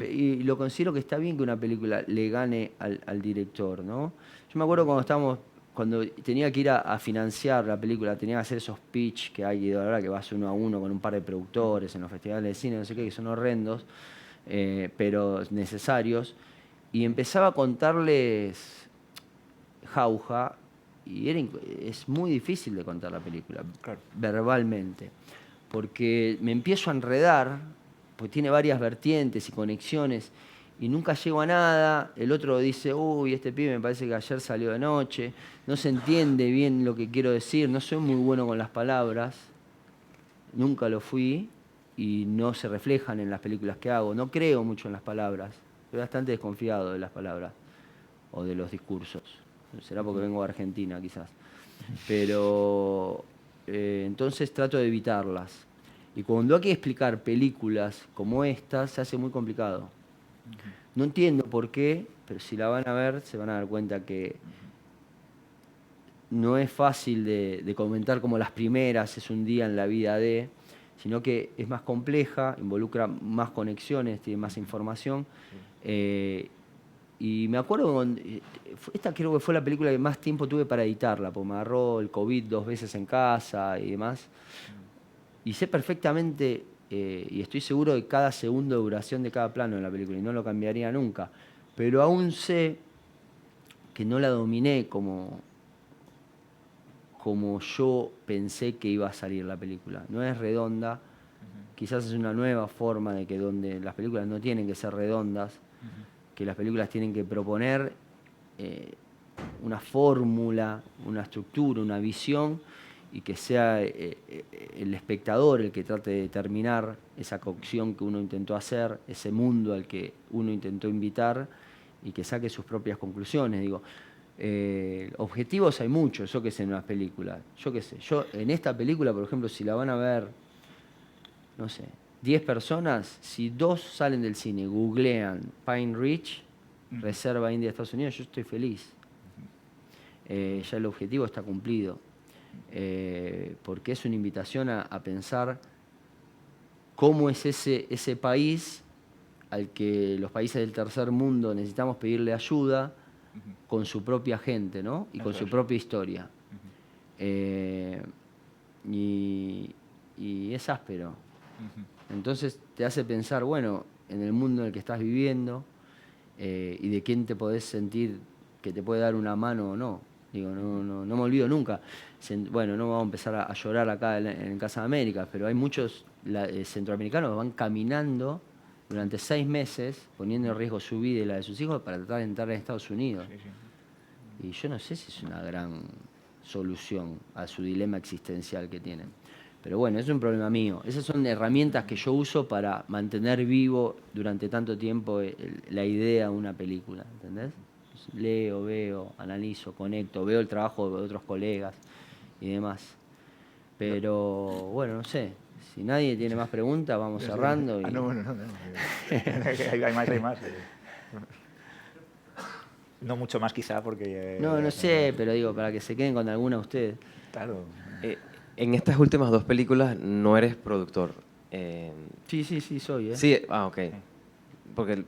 y lo considero que está bien que una película le gane al director, ¿no? Yo me acuerdo cuando tenía que ir a financiar la película, tenía que hacer esos pitch que hay, de verdad, que vas 1 a 1 con un par de productores en los festivales de cine, no sé qué, que son horrendos, pero necesarios. Y empezaba a contarles jauja, y es muy difícil de contar la película, claro, verbalmente. Porque me empiezo a enredar, porque tiene varias vertientes y conexiones, y nunca llego a nada. El otro dice, uy, este pibe me parece que ayer salió de noche, no se entiende bien lo que quiero decir, no soy muy bueno con las palabras, nunca lo fui, y no se reflejan en las películas que hago. No creo mucho en las palabras. Estoy bastante desconfiado de las palabras o de los discursos. Será porque vengo de Argentina, quizás. Pero entonces trato de evitarlas. Y cuando hay que explicar películas como esta, se hace muy complicado. No entiendo por qué, pero si la van a ver, se van a dar cuenta que no es fácil de comentar como las primeras, es un día en la vida de, sino que es más compleja, involucra más conexiones, tiene más información. Y me acuerdo, esta creo que fue la película que más tiempo tuve para editarla, porque me agarró el COVID 2 veces en casa y demás. Y sé perfectamente, y estoy seguro de cada segundo de duración de cada plano de la película, y no lo cambiaría nunca. Pero aún sé que no la dominé como yo pensé que iba a salir la película. No es redonda, quizás es una nueva forma de que donde las películas no tienen que ser redondas, que las películas tienen que proponer una fórmula, una estructura, una visión, y que sea el espectador el que trate de determinar esa cocción que uno intentó hacer, ese mundo al que uno intentó invitar, y que saque sus propias conclusiones. Digo, objetivos hay muchos, yo qué sé, en unas películas. Yo qué sé, yo en esta película, por ejemplo, si la van a ver, no sé, 10 personas, si 2 salen del cine, googlean Pine Ridge, Reserva India de Estados Unidos, yo estoy feliz. Ya el objetivo está cumplido. Porque es una invitación a pensar cómo es ese país al que los países del tercer mundo necesitamos pedirle ayuda con su propia gente, ¿no? Y con su propia historia. Y es áspero. Entonces te hace pensar, bueno, en el mundo en el que estás viviendo y de quién te podés sentir que te puede dar una mano o no. Digo, no me olvido nunca. Bueno, no vamos a empezar a llorar acá en Casa de América, pero hay muchos centroamericanos que van caminando durante 6 meses, poniendo en riesgo su vida y la de sus hijos para tratar de entrar en Estados Unidos. Y yo no sé si es una gran solución a su dilema existencial que tienen. Pero bueno, es un problema mío. Esas son herramientas que yo uso para mantener vivo durante tanto tiempo la idea de una película, ¿entendés? Leo, veo, analizo, conecto, veo el trabajo de otros colegas y demás. Pero bueno, no sé. Si nadie tiene más preguntas, vamos cerrando. No. Hay más. No mucho más quizá porque... No sé, pero digo, para que se queden con alguna ustedes. Claro. En estas últimas 2 películas no eres productor. Sí, soy. Sí, ok. Porque,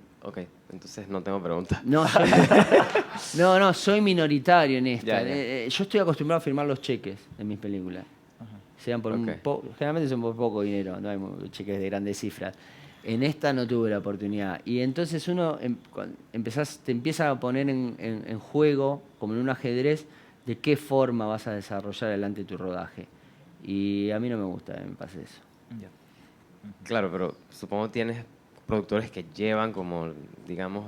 entonces no tengo preguntas. No, soy minoritario en esta. Yo estoy acostumbrado a firmar los cheques en mis películas. Sean por generalmente son por poco dinero, no hay cheques de grandes cifras. En esta no tuve la oportunidad. Y entonces uno te empieza a poner en juego, como en un ajedrez, de qué forma vas a desarrollar adelante tu rodaje. Y a mí no me gusta que me pase eso. Claro, pero supongo que tienes productores que llevan como, digamos,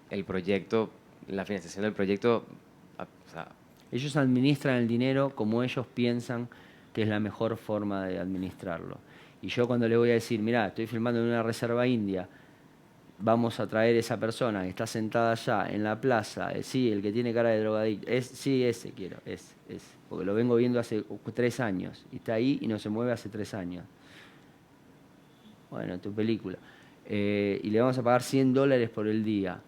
el proyecto, la financiación del proyecto. Ellos administran el dinero como ellos piensan que es la mejor forma de administrarlo. Y yo cuando le voy a decir, mirá, estoy filmando en una reserva india, vamos a traer esa persona que está sentada allá en la plaza, sí, el que tiene cara de drogadicto, sí, ese quiero, es, porque lo vengo viendo hace 3 años, y está ahí y no se mueve hace 3 años. Bueno, tu película. Y le vamos a pagar $100 por el día.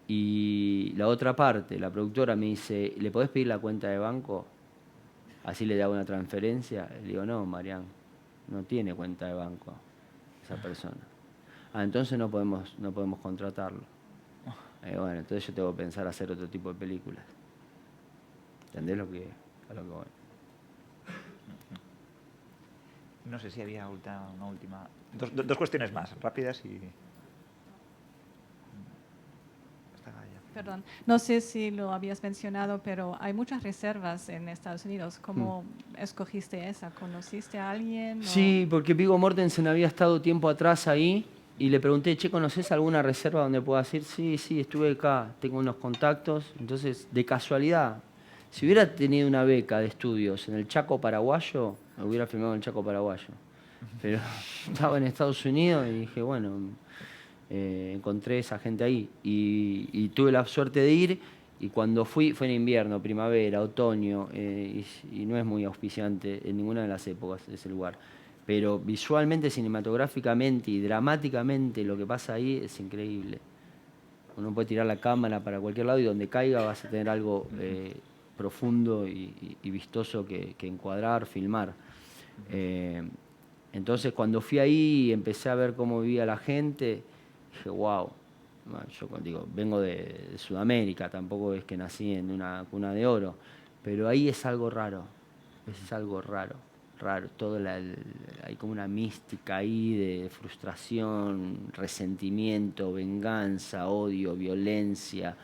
Y la otra parte, la productora me dice, ¿le podés pedir la cuenta de banco? Así le da una transferencia. Le digo, no, Marián, no tiene cuenta de banco esa persona. Entonces no podemos contratarlo. Bueno, entonces yo tengo que pensar hacer otro tipo de películas. ¿Entendés a lo que voy? No sé si había una última... Dos cuestiones más, rápidas y... Perdón, no sé si lo habías mencionado, pero hay muchas reservas en Estados Unidos. ¿Cómo escogiste esa? ¿Conociste a alguien? Sí, porque Viggo Mortensen había estado tiempo atrás ahí y le pregunté, che, ¿conoces alguna reserva donde puedas ir? Sí, estuve acá, tengo unos contactos. Entonces, de casualidad, si hubiera tenido una beca de estudios en el Chaco paraguayo, me hubiera filmado en el Chaco paraguayo. pero estaba en Estados Unidos y dije, bueno, encontré esa gente ahí y tuve la suerte de ir, y cuando fui fue en invierno, primavera, otoño, y no es muy auspiciante en ninguna de las épocas ese lugar. Pero visualmente, cinematográficamente y dramáticamente lo que pasa ahí es increíble. Uno puede tirar la cámara para cualquier lado y donde caiga vas a tener algo profundo y vistoso que encuadrar, filmar. Entonces cuando fui ahí y empecé a ver cómo vivía la gente, dije, wow. Yo digo, vengo de Sudamérica, tampoco es que nací en una cuna de oro, pero ahí es algo raro, es algo raro. Hay como una mística ahí de frustración, resentimiento, venganza, odio, violencia.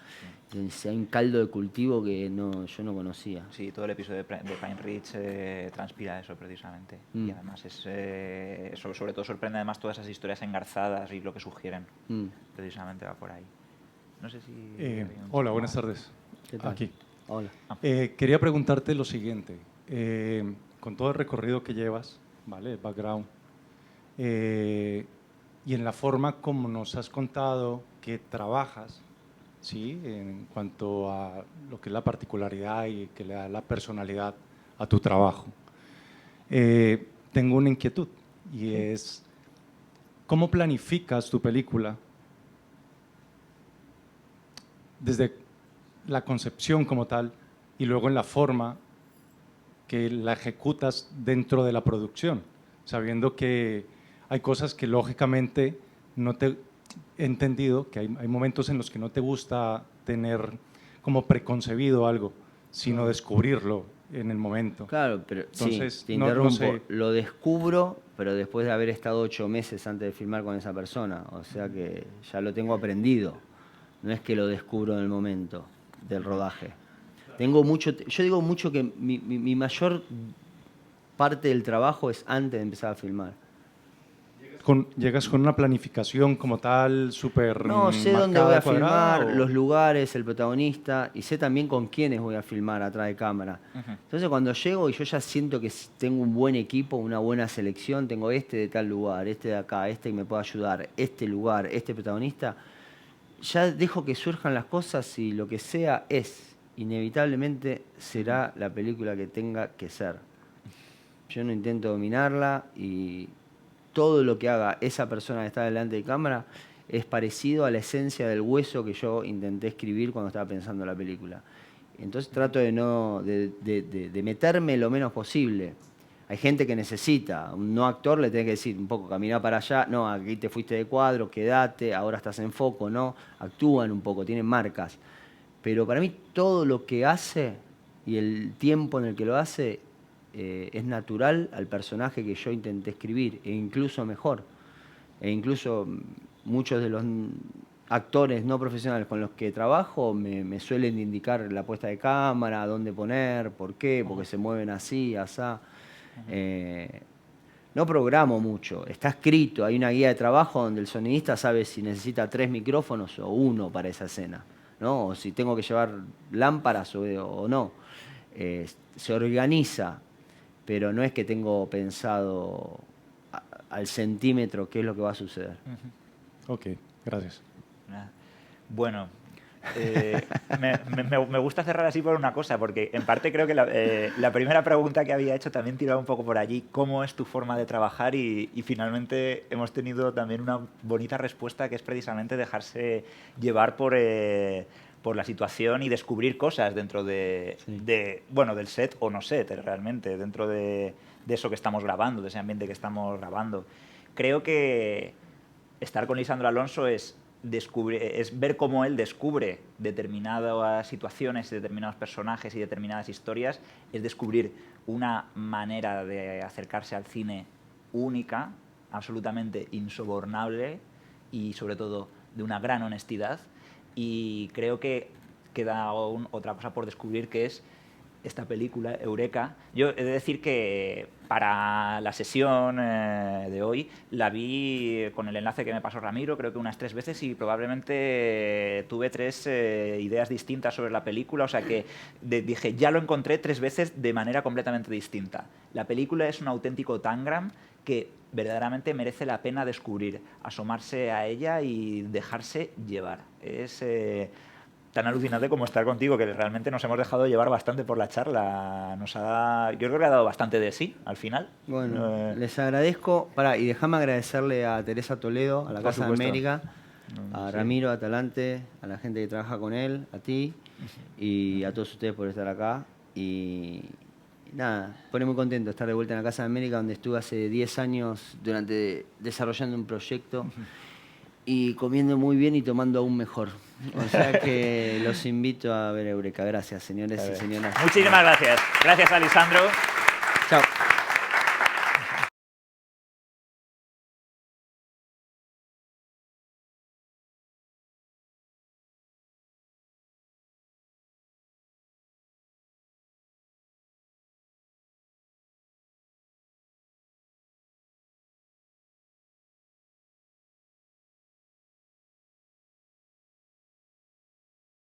Hay un caldo de cultivo que yo no conocía. Sí, todo el episodio de Pine Ridge transpira eso precisamente. Y además sobre todo sorprende además todas esas historias engarzadas y lo que sugieren. Precisamente va por ahí. No sé si... Hola, buenas tardes. ¿Qué tal? Aquí. Hola. Quería preguntarte lo siguiente. Con todo el recorrido que llevas, ¿vale? El background, y en la forma como nos has contado que trabajas, ¿sí? En cuanto a lo que es la particularidad y que le da la personalidad a tu trabajo. Tengo una inquietud y es, ¿cómo planificas tu película desde la concepción como tal y luego en la forma que la ejecutas dentro de la producción, sabiendo que hay cosas que lógicamente no te he entendido, que hay momentos en los que no te gusta tener como preconcebido algo, sino descubrirlo en el momento. Claro, pero entonces, sí, te interrumpo, lo descubro, pero después de haber estado 8 meses antes de filmar con esa persona, o sea que ya lo tengo aprendido, no es que lo descubro en el momento del rodaje. Yo digo mucho que mi mayor parte del trabajo es antes de empezar a filmar. ¿Llegas con una planificación como tal, súper No, sé dónde voy a filmar, o... los lugares, el protagonista, y sé también con quiénes voy a filmar atrás de cámara. Entonces cuando llego y yo ya siento que tengo un buen equipo, una buena selección, tengo este de tal lugar, este de acá, este que me puede ayudar, este lugar, este protagonista, ya dejo que surjan las cosas y lo que sea inevitablemente será la película que tenga que ser. Yo no intento dominarla y todo lo que haga esa persona que está delante de cámara es parecido a la esencia del hueso que yo intenté escribir cuando estaba pensando la película. Entonces trato de meterme lo menos posible. Hay gente que necesita, un no actor le tiene que decir un poco, caminá para allá, no, aquí te fuiste de cuadro, quédate, ahora estás en foco, no, actúan un poco, tienen marcas. Pero para mí todo lo que hace y el tiempo en el que lo hace es natural al personaje que yo intenté escribir, e incluso mejor. E incluso muchos de los actores no profesionales con los que trabajo me suelen indicar la puesta de cámara, dónde poner, por qué, porque se mueven así, asá. No programo mucho, está escrito, hay una guía de trabajo donde el sonidista sabe si necesita 3 micrófonos o 1 para esa escena, ¿no? O si tengo que llevar lámparas o no. Se organiza, pero no es que tengo pensado al centímetro qué es lo que va a suceder. Ok, gracias. Bueno, me gusta cerrar así por una cosa, porque en parte creo que la primera pregunta que había hecho también tiraba un poco por allí, ¿cómo es tu forma de trabajar? Y finalmente hemos tenido también una bonita respuesta, que es precisamente dejarse llevar por la situación y descubrir cosas dentro del set o no set, realmente, dentro de eso que estamos grabando, de ese ambiente que estamos grabando. Creo que estar con Lisandro Alonso es ver cómo él descubre determinadas situaciones, determinados personajes y determinadas historias, es descubrir una manera de acercarse al cine única, absolutamente insobornable y sobre todo de una gran honestidad. Y creo que queda otra cosa por descubrir, que es esta película, Eureka. Yo he de decir que para la sesión de hoy la vi con el enlace que me pasó Ramiro, creo que unas 3 veces, y probablemente tuve 3 ideas distintas sobre la película, o sea que dije, ya lo encontré 3 veces de manera completamente distinta. La película es un auténtico tangram que verdaderamente merece la pena descubrir, asomarse a ella y dejarse llevar. Es tan alucinante como estar contigo, que realmente nos hemos dejado llevar bastante por la charla. Yo creo que ha dado bastante de sí al final. Bueno, les agradezco. Y déjame agradecerle a Teresa Toledo, a la Casa de América, a Ramiro Atalante, a la gente que trabaja con él, a ti y a todos ustedes por estar acá. Y nada, pone muy contento estar de vuelta en la Casa de América, donde estuve hace 10 años desarrollando un proyecto y comiendo muy bien y tomando aún mejor. O sea que los invito a ver Eureka. Gracias, señores y señoras. Muchísimas gracias. Gracias, Alessandro. Chao.